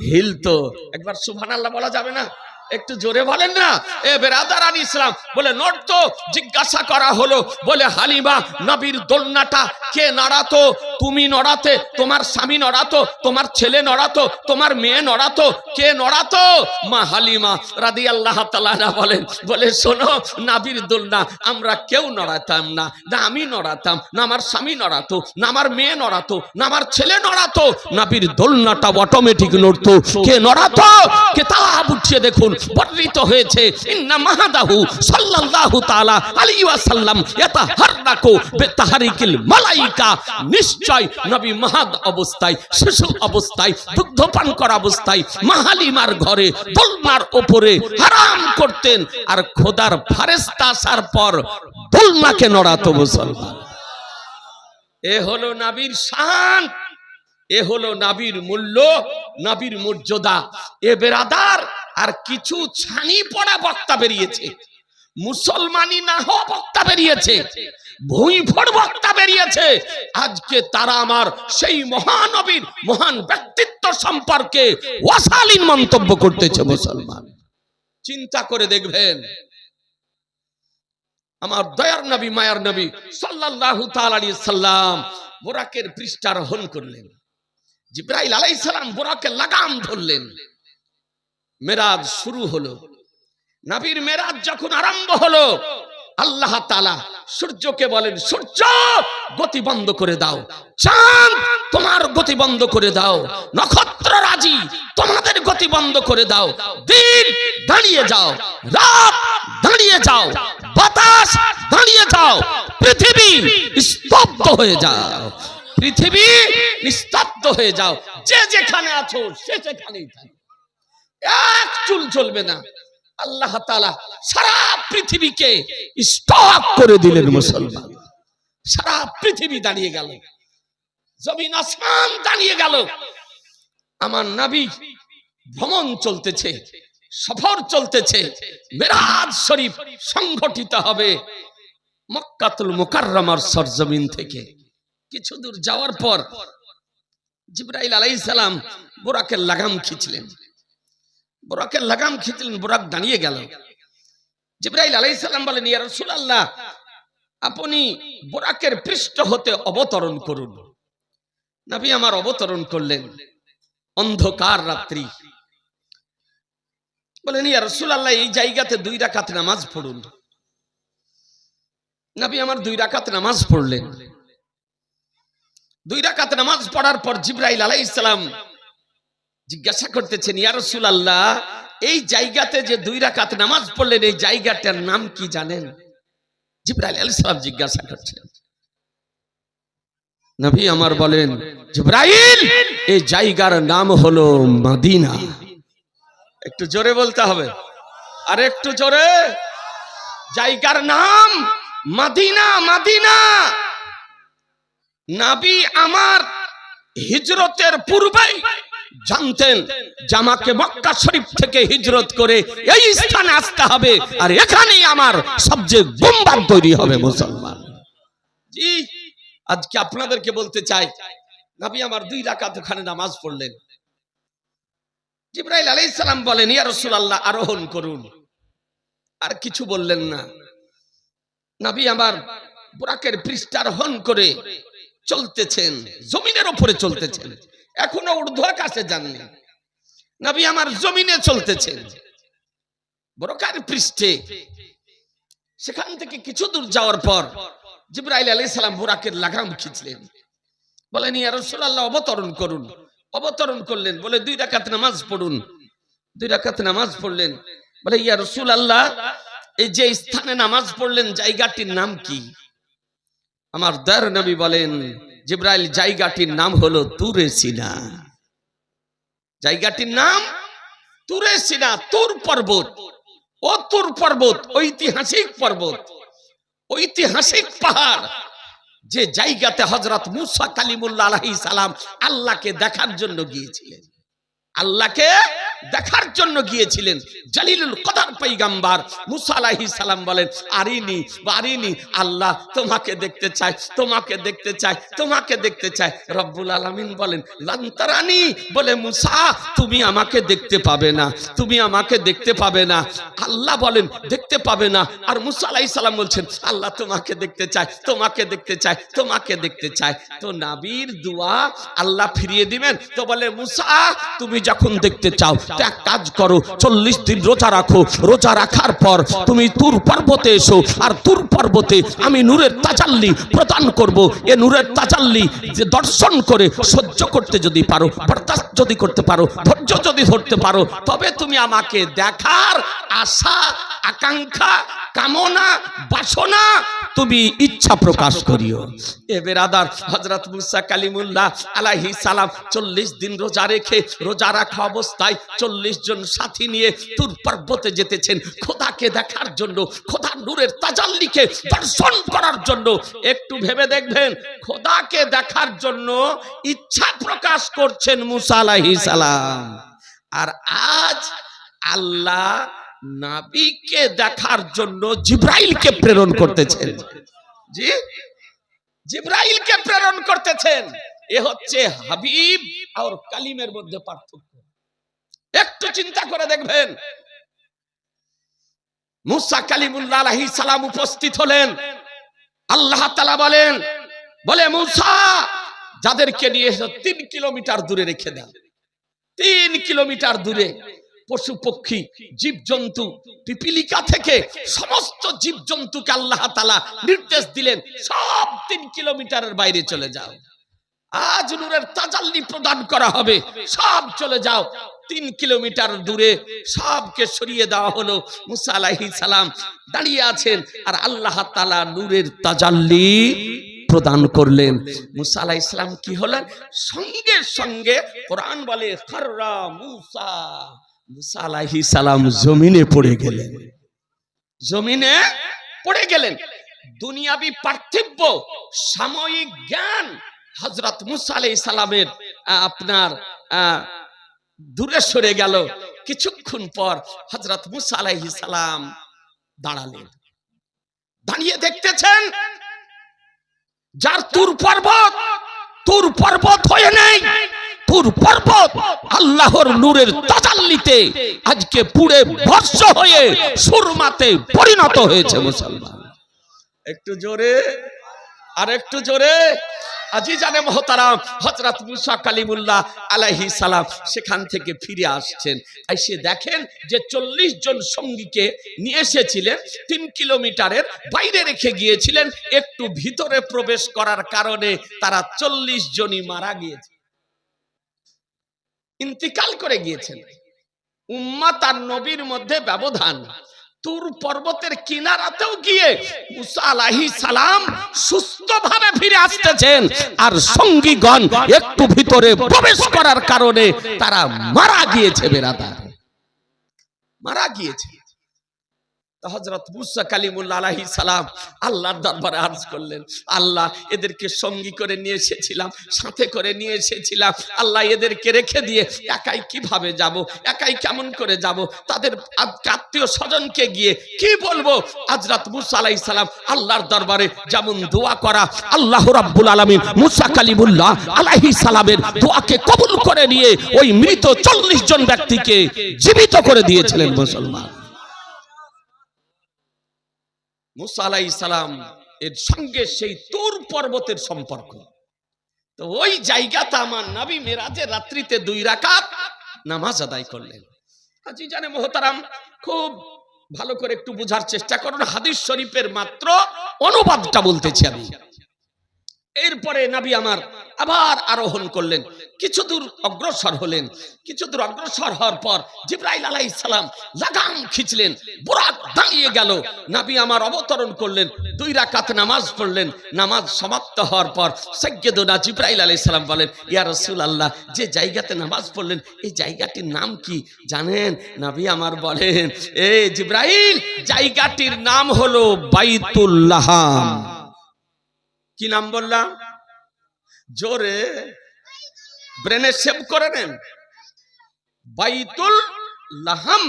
হিলতো। একবার সুবহানাল্লাহ বলা যাবে না? একটু জোরে বলেন না। এ বেরাদারান ইসলাম, বলে নড়তো। জিজ্ঞাসা করা হলো, বলে হালিমা নবীর দোলনাটা কে নড়াতো? তুমি নড়াতে, তোমার স্বামী নড়াতো, তোমার ছেলে নড়াতো, তোমার মেয়ে নড়াতো, কে নড়াতো? মা হালিমা রাদিয়াল্লাহু তাআলা বলেন, বলে শোনো, নবীর দোলনা আমরা কেউ নড়াতাম না, না আমি নড়াতাম, না আমার স্বামী নড়াতো, না আমার মেয়ে নড়াতো, না আমার ছেলে নড়াতো। নবীর দোলনাটা অটোমেটিক নড়তো। কে নড়াতো? কিতাব উঠিয়ে দেখুন, বর্ণিত হয়েছে, ইন্না মাহাদাহু সাল্লাল্লাহু তাআলা আলাইহি ওয়াসাল্লাম ইয়াতাহাররাকু বিতাহরিকিল মালায়েকা, নিশ্চয় নবী মাহাদ অবস্থায়, শিশু অবস্থায়, দুগ্ধপান করা অবস্থায় মা হালিমার ঘরে দোলনার উপরে আরাম করতেন, আর খোদার ফেরেশতা আসার পর দোলনাকে নড়াতো। মুসলমান, এ হলো নবীর শান, এ হলো নবীর মূল্য, নবীর মর্যাদা। এ বেরাদার, আর কিছু ছানি পড়া বক্তা বেরিয়েছে, মুসলমানি না হওয়া বক্তা বেরিয়েছে, ভুঁইফোড় বক্তা বেরিয়েছে। আজকে তারা আমার সেই মহানবীর মহান ব্যক্তিত্ব সম্পর্কে অশালীন মন্তব্য করতেছে। মুসলমান, চিন্তা করে দেখবেন, আমার দয়ার নবী মায়ার নবী সাল্লাল্লাহু তাআলা আলাইহি সাল্লাম বুরাকের পৃষ্ঠারোহণ করলেন। জিবরাইল আলাইহিস সালাম বুরাকে লাগাম ধরলেন। মেরাজ শুরু হলো। নবীর মেরাজ যখন আরম্ভ হলো, আল্লাহ তাআলা সূর্যকে বলেন, সূর্য গতি বন্ধ করে দাও, চাঁদ তোমার গতি বন্ধ করে দাও, নক্ষত্র রাজি তোমাদের গতি বন্ধ করে দাও, দিন দাঁড়িয়ে যাও, রাত দাঁড়িয়ে যাও, বাতাস দাঁড়িয়ে যাও, পৃথিবী স্তব্ধ হয়ে যাও, পৃথিবী নিস্তব্ধ হয়ে যাও, যে যেখানে আছো সে সেখানেই থাকো, এক চুল চলবে না। আল্লাহ তাআলা সারা পৃথিবীকে স্টপ করে দিলেন। মুসলমান, সারা পৃথিবী দাঁড়িয়ে গেল, জমিন আসমান দাঁড়িয়ে গেল। আমার নবী ভ্রমণ চলতেছে, সফর চলতেছে, মেরাজ শরীফ সংগঠিত হবে মক্কাতুল মুকাররমার সরজমিন থেকে। কিছু দূর যাওয়ার পর জিবরাইল আলাইহিস সালাম বুরাকের লাগাম খিঁচলেন, বুরাকের লাগাম খিঁচলেন, বুরাক দাঁড়িয়ে গেল। জিবরাইল আলাইহিস সালাম বলেন, ইয়া রাসূলুল্লাহ, আপনি বুরাকের পৃষ্ঠ হতে অবতরণ করুন। নবী আমার অবতরণ করলেন। অন্ধকার রাত্রি। বলেন, ইয়া রাসূলুল্লাহ, এই জায়গাতে 2 রাকাত নামাজ পড়ুন। নবী আমার 2 রাকাত নামাজ পড়লেন। 2 রাকাত নামাজ পড়ার পর জিবরাইল আলাইহিস সালাম জিজ্ঞাসা করতেছেন, ইয়া রাসূলুল্লাহ, এই জায়গাতে যে 2 রাকাত নামাজ পড়লেন, এই জায়গাটার নাম কি জানেন? জিবরাইল আলাইহিস সালাম জিজ্ঞাসা করছেন। নবী আমার বলেন, জিবরাইল, এই জায়গার নাম হলো মদিনা। একটু জোরে বলতে হবে, আর একটু জোরে। জায়গার নাম মদিনা। মদিনা। নবী আমার হিজরতের পূর্বেই জানতেন যে আমাকে মক্কা শরীফ থেকে হিজরত করে এই স্থানে আসতে হবে, আর এখানেই আমার সবচেয়ে বোমবার তৈরি হবে মুসলমান। জি, আজকে আপনাদেরকে বলতে চাই, নবী আমার 2 রাকাত ওখানে নামাজ পড়লেন। জিবরাইল আলাইহিস সালাম বলেন, ইয়া রাসূলুল্লাহ আরোহণ করুন। আর কিছু বললেন না। নবী আমার বুরাকের পৃষ্ঠারোহণ করে চলতেছেন, জমিনের উপরে চলতেছেন, এখনো ঊর্ধ্ব আকাশে যাননি। নবী আমার জমিনে চলতেছেন বুরাকের পৃষ্ঠে। সেখান থেকে কিছু দূর যাওয়ার পর জিবরাইল আলাইহিস সালাম বুরাকের লাগাম খিঁচলেন, বলেন ইয়া রাসূলুল্লাহ অবতরণ করুন। অবতরণ করলেন, বলে 2 রাকাত নামাজ পড়ুন। 2 রাকাত নামাজ পড়লেন। বলে ইয়া রাসূলুল্লাহ এই যে স্থানে নামাজ পড়লেন জায়গাটির নাম কি? আমার দয়ার নবী বলেন, জিবরাইল জায়গাটির নাম হলো তুরে সিনা। জায়গাটির নাম তুরে সিনা, তুর পর্বত। ও তুর পর্বত ঐতিহাসিক পর্বত, ঐতিহাসিক পাহাড়, যে জায়গাতে হযরত মুসা কালিমুল্লাহ আলাইহিস সালাম আল্লাহকে দেখার জন্য গিয়েছিলেন। আল্লাহকে দেখার জন্য গিয়েছিলেন। জালিলুল কদর পয়গম্বর মুসা আলাইহিস সালাম বলেন, আরিনি আরিনি, আল্লাহ তোমাকে দেখতে চাই, তোমাকে দেখতে চাই, তোমাকে দেখতে চাই। রব্বুল আলামিন বলেন লান তারানি, বলে মুসা তুমি আমাকে দেখতে পাবে না, তুমি আমাকে দেখতে পাবে না। আল্লাহ বলেন দেখতে পাবে না, আর মুসা আলাইহিস সালাম বলছেন আল্লাহ তোমাকে দেখতে চাই, তোমাকে দেখতে চাই, তোমাকে দেখতে চাই। তো নবীর দোয়া আল্লাহ ফিরিয়ে দিবেন। তো বলে মুসা তুমি যখন দেখতে চাও তো এক কাজ করো, 40 দিন রোজা রাখো, রোজা রাখার পর তুমি তুর পর্বতে এসো, আর তুর পর্বতে আমি নূরের তাজাল্লি প্রদান করব। এ নূরের তাজাল্লি যে দর্শন করে সহ্য করতে যদি পারো, বরদাস্ত যদি করতে পারো, ধৈর্য যদি ধরতে পারো, তবে তুমি আমাকে দেখার আশা আকাঙ্ক্ষা কামনা বাসনা তুমি ইচ্ছা প্রকাশ করিও। এ বেরাদার হযরত মুসা কালিমুল্লাহ আলাইহিস সালাম 40 দিন রোজা রেখে, রোজা রাখা অবস্থায় 40 জন সাথী নিয়ে তুর পর্বতে যেতেছেন খোদাকে দেখার জন্য, খোদার নূরের তাজাল্লিকে দর্শন করার জন্য। একটু ভেবে দেখবেন, খোদাকে দেখার জন্য ইচ্ছা প্রকাশ করছেন মুসা আলাইহিস সালাম, আর আজ আল্লাহ নবীকে দেখার জন্য জিবরাইলকে প্রেরণ করতেছেন। জি, জিবরাইলকে প্রেরণ করতেছেন। এ হচ্ছে হাবিব আর কালিমের মধ্যে পার্থক্য। একটু চিন্তা করে দেখবেন, মুসা কালিমুল্লাহ আলাইহিস সালাম উপস্থিত হলেন। আল্লাহ তাআলা বলেন, বলে মুসা যাদেরকে নিয়ে 3 কিলোমিটার দূরে রেখে দাও। 3 কিলোমিটার দূরে পশু পক্ষী জীবজন্তু পিপিলিকা থেকে সমস্ত জীবজন্তুকে আল্লাহ তাআলা নির্দেশ দিলেন সব 3 কিলোমিটারের বাইরে চলে যাও। আজ নূরের তাজাল্লি প্রদান করা হবে, সব চলে যাও। 3 কিলোমিটার দূরে সবকে সরিয়ে দেওয়া হলো। মুসা আলাইহিস সালাম দাঁড়িয়ে আছেন, আর আল্লাহ তাআলা নূরের তাজাল্লি প্রদান করলেন। মুসা আলাইহিস সালাম কি হলেন? সঙ্গে সঙ্গে কোরআন বলে খাররা মুসা, মুসা আলাইহিস সালাম জমিনে পড়ে গেলেন। জমিনে পড়ে গেলেন। দুনিয়াবি পার্থিব সাময়িক জ্ঞান হযরত মুসা আলাইহিস সালামের আপনার দূরে সরে গেল। কিছুক্ষণ পর হযরত মুসা আলাইহিস সালাম দাঁড়ালেন। দাঁড়িয়ে দেখতেছেন যার তুর পর্বত হয়ে নেই, তুর পর্বত আল্লাহর নূরের তাজাল্লিতে আজকে পুড়ে ভস্ম হয়ে সুরমাতে পরিণত হয়েছে মুসলমান। একটু জোরে, আর একটু জোরে। আজিজানে মুহতারাম, হযরত মুসা কালিমুল্লাহ আলাইহিস সালাম সেখান থেকে ফিরে আসছেন। এসে দেখেন যে 40 জন সঙ্গীকে নিয়ে এসেছিলেন, 3 কিলোমিটারের বাইরে রেখে গিয়েছিলেন। একটু ভিতরে প্রবেশ করার কারণে তারা 40 জনই মারা গিয়েছে, ইন্তিকাল করে গিয়েছেন। উম্মত আর নবীর মধ্যে ব্যবধান। তুর পর্বতের কিনারাতেও গিয়ে মুসা আলাইহিস সালাম সুস্থভাবে ফিরে আসতেছেন, আর সঙ্গীগণ একটু ভিতরে প্রবেশ করার কারণে তারা মারা গিয়েছে। বেরাদার, মারা গিয়েছে। হযরত মুসা কালিমুল্লাহ আলাইহিস সালাম আল্লাহর দরবারে আরজ করলেন, আল্লাহ এদেরকে সঙ্গী করে নিয়ে এসেছিলাম, সাথে করে নিয়ে এসেছিলাম, আল্লাহ এদেরকে রেখে দিয়ে একাই কিভাবে যাব, একাই কেমন করে যাব, তাদের আত্মীয় স্বজনকে গিয়ে কি বলবো। হযরত মুসা আলাইহিস সালাম আল্লাহর দরবারে যেমন দোয়া করা, আল্লাহ রাব্বুল আলামিন মুসা কালিমুল্লাহ আলাইহিস সালামের দোয়াকে কবুল করে নিয়ে ওই মৃত 40 জন ব্যক্তিকে জীবিত করে দিয়েছিলেন মুসলমান। মুসা আলাইহিস সালাম এর সঙ্গে সেই তুর পর্বতের সম্পর্ক। তো ওই জায়গাতে আমার নবী মেরাজের রাত্রিতে 2 রাকাত নামাজ আদায় করলেন। আজিজানে মুহতারাম, খুব ভালো করে একটু বোঝার চেষ্টা করুন, হাদিস শরীফের মাত্র অনুবাদটা বলতেছি আমি। এরপরে নবী আমার আবার আরোহণ করলেন, কিছু দূর অগ্রসর হলেন। কিছু দূর অগ্রসর হওয়ার পর জিবরাইল আলাইহিস সালাম লাগাম খিঁচলেন, বুরাক দাঁড়িয়ে গেল। নবী আমার অবতরণ করলেন, 2 রাকাত নামাজ পড়লেন। নামাজ সমাপ্ত হওয়ার পর সাইয়্যিদুনা জিবরাইল আলাইহিস সালাম বলেন, ইয়া রাসূলুল্লাহ, যে জায়গাতে নামাজ পড়লেন এই জায়গাটির নাম কি জানেন? নবী আমার বলেন, এ জিবরাইল, জায়গাটির নাম হলো বাইতুল লাহাম। কি নাম বললাম? জোরে ব্রেনে সেভ করে নেন। বাইতুল লাহাম।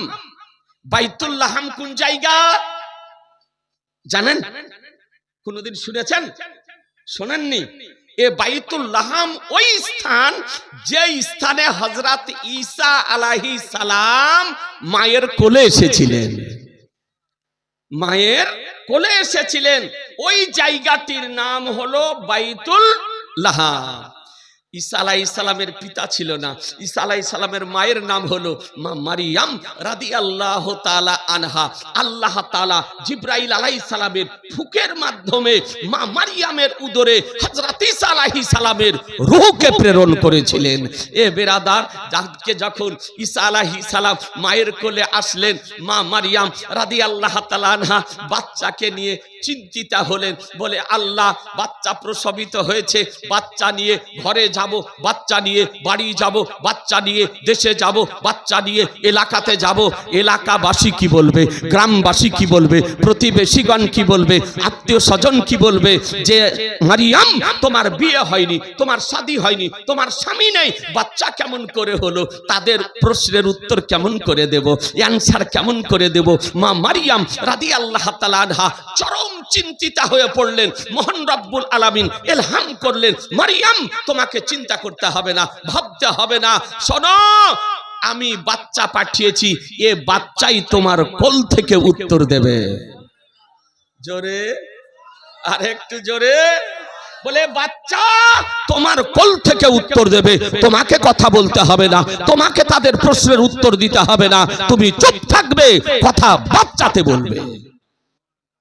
বাইতুল লাহাম কোন জায়গা জানেন? কোনদিন শুনেছেন? শোনেননি? এ বাইতুল লাহাম ওই স্থান যে স্থানে হযরত ঈসা আলাইহিস সালাম মায়ের কোলে এসেছিলেন। মায়ের কোলে এসেছিলেন, ওই জায়গাটির নাম হলো বাইতুল লাহাম। ঈসা আলাইহিস সালামের পিতা ছিল না, ঈসা আলাইহিস সালামের মায়ের নাম হলো মা মারিয়াম রাদিয়াল্লাহু তাআলা আনহা। আল্লাহ তাআলা জিবরাইল আলাইহিস সালামের ফুকের মাধ্যমে মা মারিয়ামের উদরে হযরত ঈসা আলাইহিস সালামের রূহকে প্রেরণ করেছিলেন। এ বেরাদার, যাকে যখন ঈসা আলাইহিস সালাম মায়ের কোলে আসলেন, মা মারিয়াম রাদিয়াল্লাহু তাআলা আনহা বাচ্চাকে নিয়ে চিন্তিতা হলেন। বলে, আল্লাহ, বাচ্চা প্রসবিত হয়েছে, বাচ্চা নিয়ে ঘরে যাব, বাচ্চা নিয়ে বাড়ি যাব, বাচ্চা নিয়ে দেশে যাব, বাচ্চা নিয়ে এলাকাতে যাব। এলাকাবাসী কি বলবে, গ্রামবাসী কি বলবে, প্রতিবেশীগণ কি বলবে, আত্মীয় স্বজন কি বলবে যে মারিয়াম তোমার বিয়ে হয়নি, তোমার শাদী হয়নি, তোমার স্বামী নেই, বাচ্চা কেমন করে হলো? তাদের প্রশ্নের উত্তর কেমন করে দেব, অ্যানসার কেমন করে দেব? মা মারিয়াম রাদিয়াল্লাহু তাআলা আনহা চরম চিন্তিতা হয়ে পড়লেন। মহান রব্বুল আলামিন ইলহাম করলেন, মারিয়াম তোমাকে চিন্তা করতে হবে না, ভাবতে হবে না, শোনো, আমি বাচ্চা পাঠিয়েছি, এ বাচ্চাই তোমার কোল থেকে উত্তর দেবে। জোরে, আর একটু জোরে বলে, বাচ্চা তোমার কোল থেকে উত্তর দেবে, তোমাকে কথা বলতে হবে না, তোমাকে তাদের প্রশ্নের উত্তর দিতে হবে না, তুমি চুপ থাকবে, কথা বাচ্চাতে বলবে।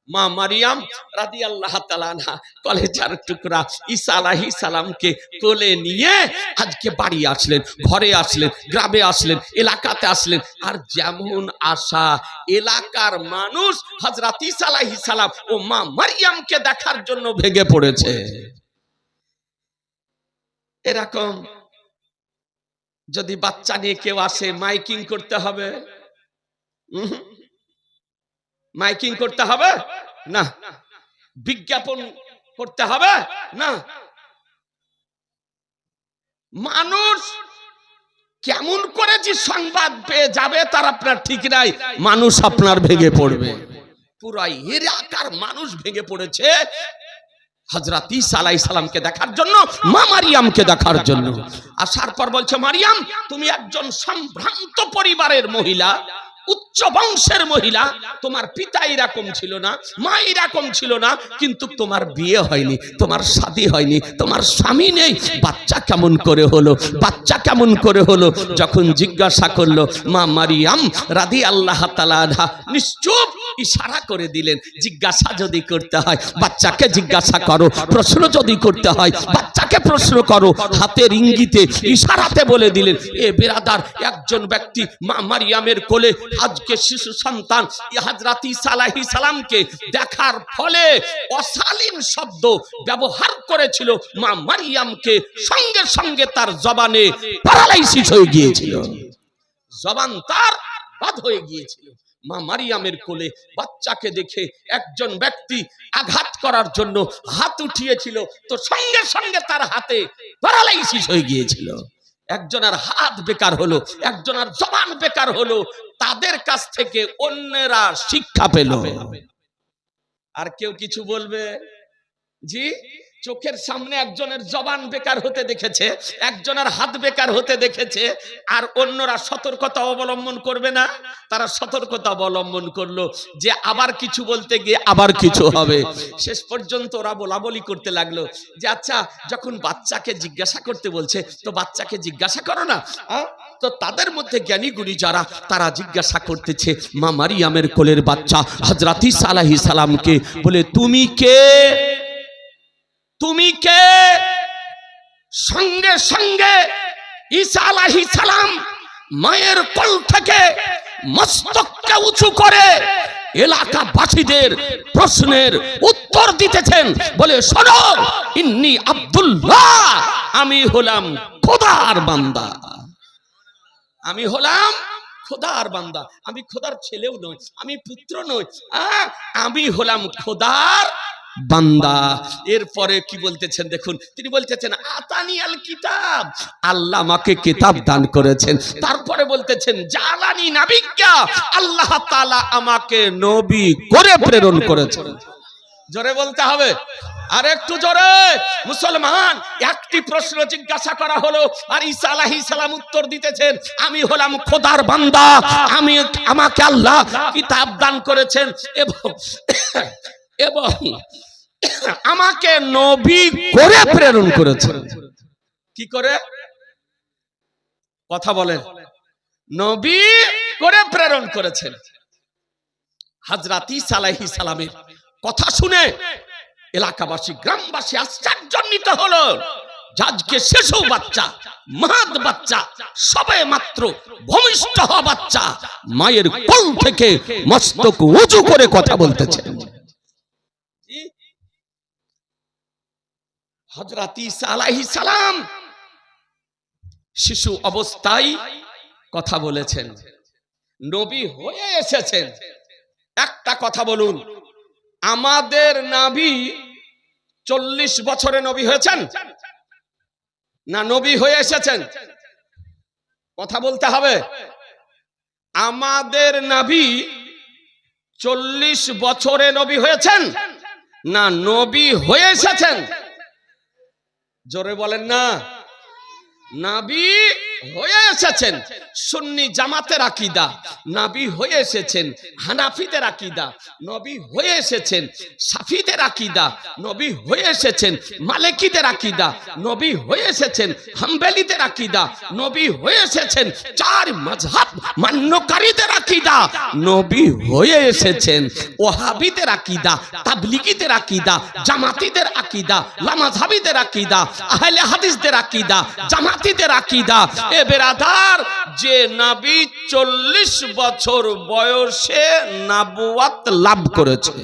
মা মারিয়াম রাদিয়াল্লাহু তাআলা আনহা কলেজার টুকরা ঈসা আলাইহিস সালামকে কোলে নিয়ে আজকে বাড়ি আসলেন, ঘরে আসলেন, গ্রামে আসলেন, এলাকাতে আসলেন। আর যেমন আশা, এলাকার মানুষ হযরত ঈসা আলাইহিস সালাম ও মা মারিয়ামকে দেখার জন্য ভেগে পড়েছে। এরকম যদি বাচ্চা নিয়ে কেউ আসে, মাইকিং করতে হবে? মাইকিং করতে হবে না, বিজ্ঞাপন করতে হবে না। মানুষ কেমন করে যে সংবাদ পেয়ে যাবে তার আপনার ঠিক নাই, মানুষ আপনার ভেঙে পড়বে। পুরাই এলাকার মানুষ ভেঙে পড়েছে হযরত ঈসা আলাইহিস সালামকে দেখার জন্য, মা মারিয়ামকে দেখার জন্য। আসার পর বলছে, মারিয়াম তুমি একজন সম্ভ্রান্ত পরিবারের মহিলা, উচ্চ বংশের মহিলা, তোমার পিতা এরকম ছিল না, মা এরকম ছিল না, কিন্তু তোমার বিয়ে হয়নি, তোমার শাদী হয়নি, তোমার স্বামী নেই, বাচ্চা কেমন করে হলো, বাচ্চা কেমন করে হলো? যখন জিজ্ঞাসা করলো, মা মারিয়াম রাদিয়াল্লাহু তাআলা আনহা নিশ্চুপ ইশারা করে দিলেন, জিজ্ঞাসা যদি করতে হয় বাচ্চাকে জিজ্ঞাসা করো, প্রশ্ন যদি করতে হয় বাচ্চাকে প্রশ্ন করো, হাতের ইঙ্গিতে ইশারাতে বলে দিলেন। এ বেরাদার, একজন ব্যক্তি মা মারিয়ামের কোলে আজকে শিশু সন্তান হযরত ঈসা আলাইহিস সালামকে দেখার ফলে অশালীন শব্দ ব্যবহার করেছিল, মা মারিয়ামকে সঙ্গে সঙ্গে তার জবানে প্যারালাইসিস হয়ে গিয়েছিল, জবান তার বাদ হয়ে গিয়েছিল। মা মারিয়ামের কোলে বাচ্চাকে দেখে একজন ব্যক্তি আঘাত করার জন্য হাত উঠিয়েছিল, তো সঙ্গে সঙ্গে তার হাতে প্যারালাইসিস হয়ে গিয়েছিল। একজনের হাত বেকার হলো, একজনের জবান বেকার হলো, তাদের কাছ থেকে অন্যরা শিক্ষা পেল। আর কেউ কিছু বলবে? জি, চোখের সামনে একজনের জবান বেকার হতে দেখেছে, একজনের হাত বেকার হতে দেখেছে, আর অন্যরা সতর্কতা অবলম্বন করবে না? তারা সতর্কতা অবলম্বন করলো যে আবার কিছু বলতে গিয়ে আবার কিছু হবে। শেষ পর্যন্ত ওরা বলাবলি করতে লাগলো যে আচ্ছা, যখন বাচ্চাকে জিজ্ঞাসা করতে বলছে তো বাচ্চাকে জিজ্ঞাসা করো না। তো তাদের মধ্যে জ্ঞানী গুণী যারা, তারা জিজ্ঞাসা করতেছে মা মারিয়ামের কোলের বাচ্চা হযরত ঈসা আলাইহিস সালামকে, বলে তুমি কে? তুমি কে? সঙ্গে সঙ্গে ঈসা আলাইহিস সালাম মায়ের কোল থেকে মস্তককে উঁচু করে এলাকাবাসীদের প্রশ্নের উত্তর দিতেছেন, বলে শোনো, ইন্নী আব্দুল্লাহ, আমি হলাম খোদার বান্দা। আমি হলাম খোদার বান্দা। আমি খোদার ছেলেও নই, আমি পুত্র নই, আমি হলাম খোদার বান্দা। এরপরে কি বলতেছেন দেখুন, তিনি বলতেছেন আতানি আল কিতাব, আল্লাহ আমাকে কিতাব দান করেছেন। তারপরে বলতেছেন জালানি নাবিয়্যা, আল্লাহ তাআলা আমাকে নবী করে প্রেরণ করেছেন। জোরে বলতে হবে, আর একটু জোরে। মুসলমান, একটি প্রশ্ন জিজ্ঞাসা করা হলো আর ঈসা আলাইহিস সালাম উত্তর দিতেছেন আমি হলাম খোদার বান্দা, আমাকে আল্লাহ কিতাব দান করেছেন এবং আমাকে নবী করে প্রেরণ করেছেন। কি করে? কথা বলেন। নবী করে প্রেরণ করেছেন। হযরত ঈসা আলাইহিস সালামের কথা শুনে এলাকাবাসী, গ্রামবাসী আশ্চর্যান্বিত হলো। আজকে শিশু বাচ্চা, মাদ বাচ্চা, সবে মাত্র ভূমিষ্ঠ হওয়া বাচ্চা মায়ের কোল থেকে মস্তক উঁচু করে কথা বলতেছে। হযরত ঈসা আলাইহিস সালাম শিশু অবস্থায় কথা বলেছেন, নবী হয়ে এসেছেন। একটা কথা বলুন, আমাদের নবী 40 বছরে নবী হয়েছেন না নবী হয়ে এসেছেন? কথা বলতে হবে। আমাদের নবী 40 বছরে নবী হয়েছেন না নবী হয়ে এসেছেন? জোরে বলেন না। নবী হয়ে এসেছেন। সুন্নি জামাতের আকীদা, নবী হয়ে এসেছেন। হানাফিদের আকীদা, নবী হয়ে এসেছেন। শাফিদের আকীদা, নবী হয়ে এসেছেন। মালিকিদের আকীদা, নবী হয়ে এসেছেন। হাম্বলীদের আকীদা, নবী হয়ে এসেছেন। চার মাযহাব মান্যকারীদের আকীদা, নবী হয়ে এসেছেন। ওয়াহাবিদের আকীদা, তাবলীগীদের আকীদা, জামাতীদের আকীদা, লামাযহাবীদের আকীদা, আহলে হাদিসদের আকীদা, জামাতীদের আকীদা। এ বেরাদার, যে নবী 40 বছর বয়সে নবুয়ত লাভ করেছে,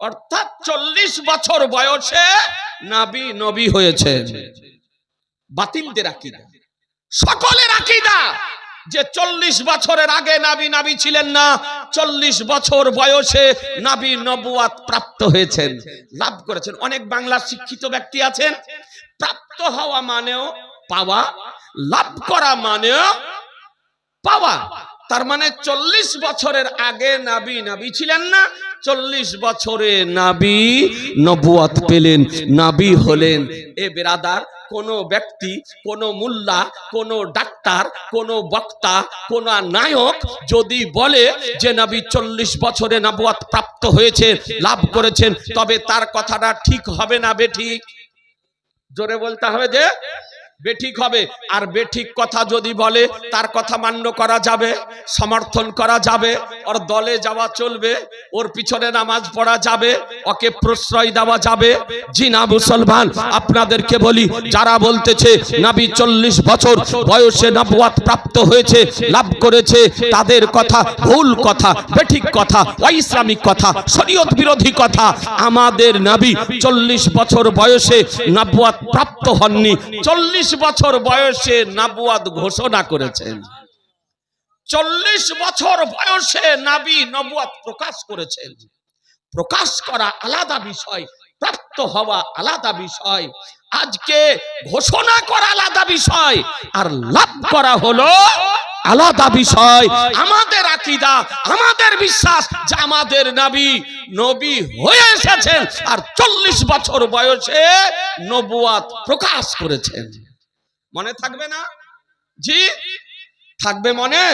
অর্থাৎ 40 বছর বয়সে নবী হয়েছে। বাতিলদের আকীদা, সকলের আকীদা যে 40 বছরের আগে নবী ছিলেন না, 40 বছর বয়সে নবী নবুয়ত প্রাপ্ত হয়েছেন, লাভ করেছেন। অনেক বাংলার শিক্ষিত ব্যক্তি আছেন, প্রাপ্ত হওয়া মানেও পাওয়া, লাভ করা মানেও পাওয়া। তার মানে 40 বছরের আগে নবী ছিলেন না, 40 বছরে নবী নবুয়ত পেলেন, নবী হলেন। এ বেরাদার, কোন ব্যক্তি, কোন মুল্লা, কোন ডাক্তার, কোন বক্তা, কোন নায়ক যদি বলে যে নবী 40 বছরে নবুয়ত প্রাপ্ত হয়েছে, লাভ করেছেন, তবে তার কথাটা ঠিক হবে না বেঠিক? জোরে বলতে হবে যে বেঠিক হবে। আর বেঠিক কথা যদি বলে তার কথা মান্য করা যাবে, সমর্থন করা যাবে, ওর দলে যাওয়া চলবে, ওর পিছনে নামাজ পড়া যাবে, ওকে প্রশ্রয় দেওয়া যাবে। জি না মুসলমান, আপনাদেরকে বলি, যারা বলতেছে নবী 40 বছর বয়সে নবুয়ত প্রাপ্ত হয়েছে, লাভ করেছে, তাদের কথা ভুল কথা, বেঠিক কথা, অইসলামিক কথা, শরীয়ত বিরোধী কথা। আমাদের নবী 40 বছর বয়সে নবুয়ত প্রাপ্ত হননি, 40 বছর বয়সে নবুয়ত ঘোষণা করেছেন। 40 বছর বয়সে নবী নবুয়ত প্রকাশ করেছেন। প্রকাশ করা আলাদা বিষয়, প্রাপ্ত হওয়া আলাদা বিষয়, আজকে ঘোষণা করা আলাদা বিষয়, আর লাভ করা হলো আলাদা বিষয়। আমাদের আকীদা, আমাদের বিশ্বাস যে আমাদের নবী হয়ে এসেছেন আর 40 বছর বয়সে নবুয়ত প্রকাশ করেছেন। মনে থাকবে না? জি থাকবে মনে।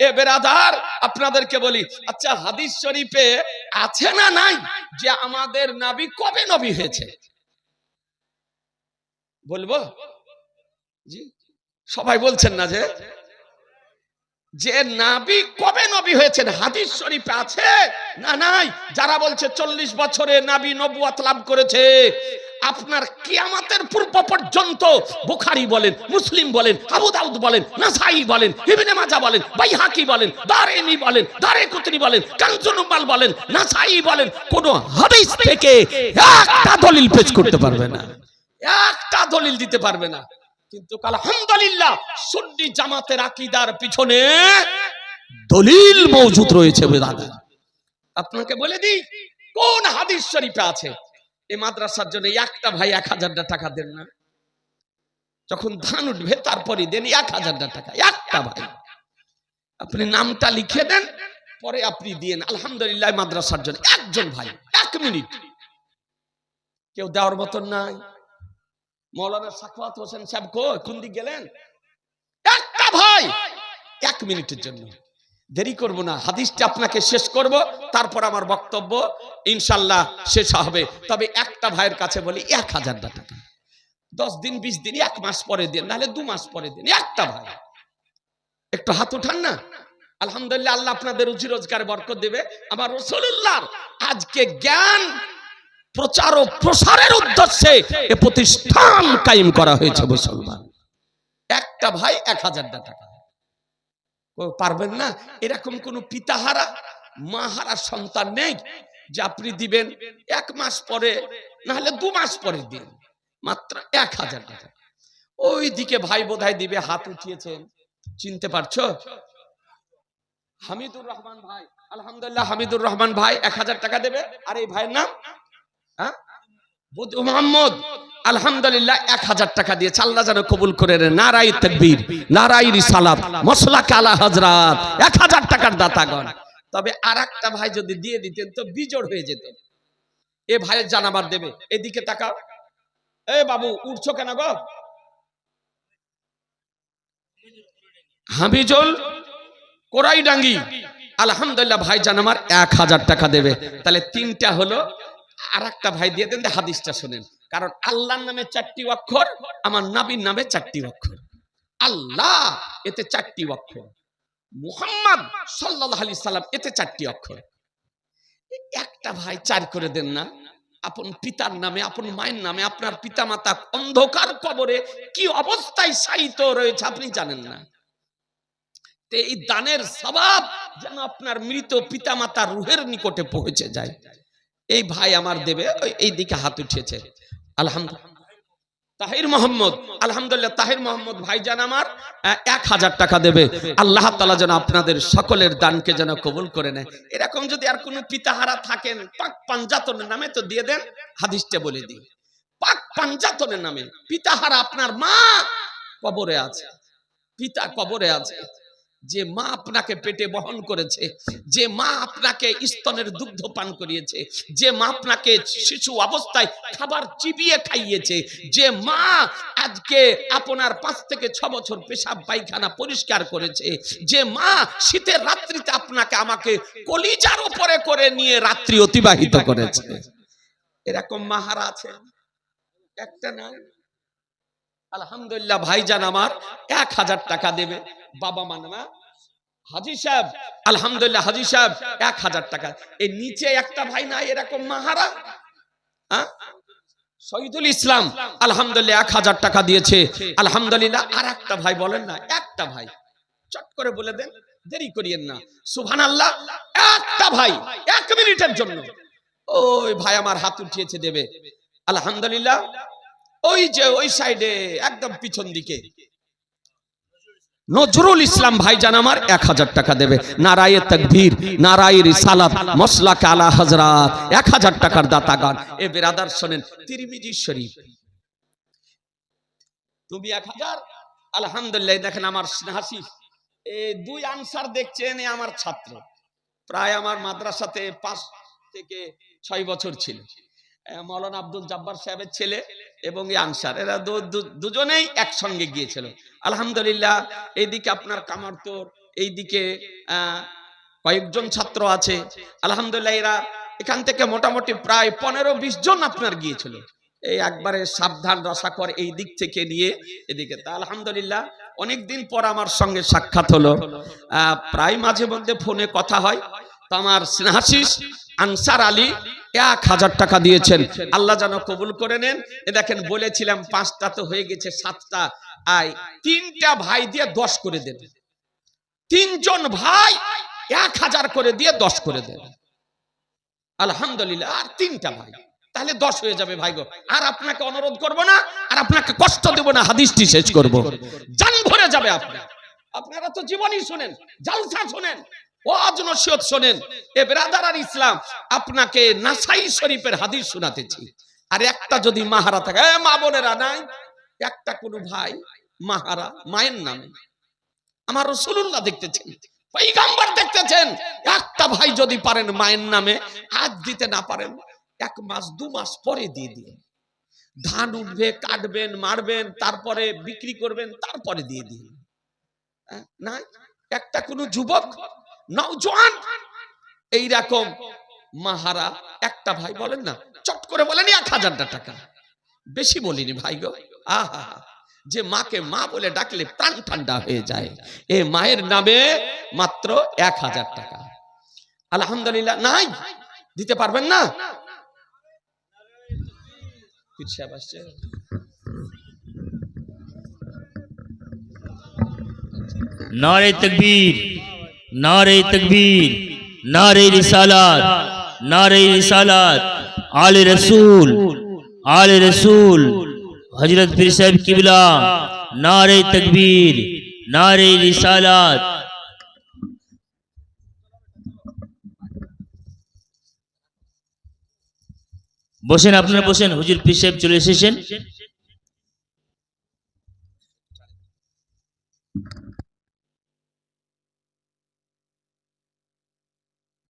এ বেরাদার, আপনাদেরকে বলি, আচ্ছা হাদিস শরীফে আছে না নাই যে আমাদের নবী কবে নবী হয়েছে? বলবো? জি সবাই বলছেন না যে নবী কবে নবী হয়েছেন হাদিস শরীফে আছে না নাই? যারা বলছে 40 বছরে নবী নবুয়ত লাভ করেছে, আপনার কিয়ামতের পূর্ব পর্যন্ত বুখারী বলেন, মুসলিম বলেন, আবু দাউদ বলেন, নাসাই বলেন, ইবনে মাজাহ বলেন, বাইহাকি বলেন, দারেমি বলেন, দারেকুতনি বলেন, কানজুল উম্মাল বলেন, নাসাই বলেন, কোন হাদিস থেকে একটা দলিল পেশ করতে পারবে না, একটা দলিল দিতে পারবে না। কিন্তু আলহামদুলিল্লাহ সুন্নি জামাতের আকীদার পিছনে দলিল মওজুদ রয়েছে। বেরাদার, আপনাকে বলে দিই কোন হাদিস শরীফে আছে এই মাদ্রাসার জন্য একটা ভাই 1000 টাকা দেন না? যখন ধান উঠবে তারপরে দেন 1000 টাকা, একটা ভাই। আপনি নামটা লিখে দেন, পরে আপনি দিন। আলহামদুলিল্লাহ মাদ্রাসার জন্য একজন ভাই 1 মিনিট, কেউ দেওয়ার মতন নাই। মৌলানা সাখাওয়াত হোসেন সাহেব কোন দিক গেলেন? একটা ভাই 1 মিনিটের জন্য। দেরি করব না, হাদিসটা আপনাকে শেষ করব, তারপর আমার বক্তব্য ইনশাআল্লাহ শেষ হবে। তবে একটা ভাইয়ের কাছে বলি 1000 টাকা 10 দিন 20 দিন 1 মাস পরে দিন, নাহলে 2 মাস পরে দিন। একটা ভাই, একটু হাত উঠান না। আলহামদুলিল্লাহ, আল্লাহ আপনাদের রুজি রোজগারে বরকত দেবে। আমার রাসূলুল্লাহর আজকে জ্ঞান প্রচার ও প্রসারের উদ্দেশ্যে এ প্রতিষ্ঠান কায়েম করা হয়েছে। মুসলমান একটা ভাই 1000 টাকা পারবেন না? এরকম কোন পিতাহারা মাহারা সন্তান নেই যে আপনি দিবেন 1 মাস পরে, না হলে 2 মাস পরে দিন, মাত্র 1000 টাকা। ওই দিকে ভাই বোধহয় দিবে, হাত উঠিয়েছেন, চিনতে পারছো? হামিদুর রহমান ভাই, আলহামদুলিল্লাহ হামিদুর রহমান ভাই 1000 টাকা দেবে। আর এই ভাইয়ের নাম মোহাম্মদ, আলহামদুলিল্লাহ 1000 টাকা দিয়ে আল্লাহ যেন কবুল করে। নারায়ে তাকবীর, নারায়ে রিসালাত, মাসলাক আলা হযরত, 1000 টাকার দাতাগণ। তবে আরেকটা ভাই যদি দিয়ে দিতেন তো বিজোড় হয়ে যেত। এ ভাইয়ের জানাবার দেবে। এদিকে তাকাও। এ বাবু উঠছো কেন গো? হামিজুল কোরাইডাঙ্গি, আলহামদুলিল্লাহ ভাই জান আমার 1000 টাকা দেবে। তাহলে 3টা হলো। আর একটা ভাই দিয়ে দেন, হাদিসটা শুনেন। কারণ আল্লাহর নামে 4টি অক্ষর, আমার নবীর নামে 4টি অক্ষর। আল্লাহ এতে 4টি অক্ষর, মুহাম্মদ সাল্লাল্লাহু আলাইহি সাল্লাম এতে 4টি অক্ষর। একটা ভাই 4 করে দেন না? আপন পিতার নামে, আপন মায়ের নামে, আপনার পিতামাতা অন্ধকার কবরে কি অবস্থায় শায়িত রয়েছে আপনি জানেন না। এই দানের সওয়াব যেন আপনার মৃত পিতামাতার রূহের নিকটে পৌঁছে যায়। এই ভাই আমার দেবে। এই দিকে হাত উঠিয়েছে আলহামদুলিল্লাহ তাহির মোহাম্মদ, আলহামদুলিল্লাহ তাহির মোহাম্মদ ভাইজান আমার 1000 টাকা দেবে। আল্লাহ তাআলা যেন আপনাদের সকলের দানকে যেন কবুল করে নেয়। এরকম যদি আর কোনো পিতাহারা থাকেন পাক পাঞ্জাতনের নামে তো দিয়ে দেন। হাদিসটা বলে দিই, পাক পাঞ্জাতনের নামে পিতাহারা, আপনার মা কবরে আছে, পিতা কবরে আছে, যে মা আপনাকে পেটে বহন করেছে, যে মা আপনাকে স্তনের দুগ্ধ পান করিয়েছে, যে মা আপনাকে শিশু অবস্থায় খাবার চিবিয়ে খাইয়েছে, যে মা আজকে আপনার 5 থেকে 6 বছর পেশাব পায়খানা পরিষ্কার করেছে, যে মা শীতের রাত্রিতে আপনাকে আমাকে কলিজার উপরে করে নিয়ে রাত্রি অতিবাহিত করেছে। এরকম মাহারা আছে একটা না? আলহামদুলিল্লাহ ভাইজান আমার 1000 টাকা দেবে। বাবা মানমা হাজী সাহেব, আলহামদুলিল্লাহ হাজী সাহেব 1000 টাকা। এই নিচে একটা ভাই না এরকম মাহারা, শহীদুল ইসলাম, আলহামদুলিল্লাহ 1000 টাকা দিয়েছে। আলহামদুলিল্লাহ। আর একটা ভাই বলেন না, একটা ভাই চট করে বলে দেন, দেরি করিয়েন না। সুবহানাল্লাহ। একটা ভাই 1 মিনিটের জন্য। ওই ভাই আমার হাত উঠিয়েছে, দেবে। আলহামদুলিল্লাহ। ওই যে ওই সাইডে একদম পিছন দিকে নজরুল ইসলাম ভাইজান আমার 1000 টাকা দেবে। নারায়ে তাকবীর, নারায়ে রিসালাত, মসলাকে আলা হযরত, 1000 টাকার দাতাগণ। এ বিরাদার শোনেন, তিরমিজি শরীফ তুমি 1000। আলহামদুলিল্লাহ, দেখেন আমার হাসি, এই 2 আনসার দেখছেন, এ আমার ছাত্র, প্রায় আমার মাদ্রাসাতে 5 থেকে 6 বছর ছিল। মাওলানা আব্দুল জব্বার সাহেবের ছেলে এবং এই আনসার, এরা দুজনেই একসঙ্গে গিয়েছিল। আলহামদুলিল্লাহ, এইদিকে আপনার কামারতোর, এইদিকে কয়েকজন ছাত্র আছে। আলহামদুলিল্লাহ, এরা এখান থেকে মোটামুটি প্রায় 15-20 জন আপনার গিয়েছিল। এই একবারে সাবধান রসাকর এই দিক থেকে নিয়ে এদিকে। তা আলহামদুলিল্লাহ, অনেকদিন পর আমার সঙ্গে সাক্ষাৎ হলো। প্রায় মাঝে মধ্যে ফোনে কথা হয়। তো আমার স্নেহাশিস আনসার আলী 1000 টাকা দিয়েছেন, আল্লাহ যেন কবুল করে নেন। এ দেখেন, বলেছিলাম 5টা তো হয়ে গেছে, 7টা। 3টা ভাই দিয়ে 10 করে দেন। 3 জন ভাই 1000 করে দিয়ে 10 করে দেন। আলহামদুলিল্লাহ, আর 3টা ভাই, তাহলে 10 হয়ে যাবে ভাই গো। আর আপনাকে অনুরোধ করব না, আর আপনাকে কষ্ট দেব না, হাদিসটি শেষ করব, জান ভরে যাবে আপনার। আপনারা তো জীবনই শুনেন, জালসা শুনেন, ওয়াজ নসিহত শুনেন। এ ব্রাদার আর ইসলাম, আপনাকে নাসাই শরীফের হাদিস শোনাতেছি। আর একটা যদি মাহারা থাকে, মা বোনেরা নাই, একটা কোন ভাই মাহারা মায়ের নামে, আমার রাসূলুল্লাহ দেখতেছেন, পয়গম্বর দেখতেছেন, একটা ভাই যদি পারেন মায়ের নামে, আজ দিতে না পারেন 1 মাস 2 মাস পরে দিয়ে দিন। ধান উঠবে, কাটবেন, মারবেন, তারপরে বিক্রি করবেন, তারপরে দিয়ে দিন। না, একটা কোন যুবক নওজোয়ান এইরকম মাহারা একটা ভাই বলেন না, চট করে বলেন 1000 টাকা, বেশি বলিনি ভাই গো। আহা, যে মাকে মা বলে ডাকলে প্রাণ ঠান্ডা হয়ে যায়, এ মায়ের নামে মাত্র 1000 টাকা। আলহামদুলিল্লাহ, নাই দিতে পারবেন না? नारे तकबीर, नारे तकबीर, नारे रिसालत, नारे रिसालत, आले रसूल हजरत पीर साहब किबला, नारे तकबीर, नारे रिसालत। বসেন, আপনারা বসেন, হুজুর পীর সাহেব চলে এসেছেন।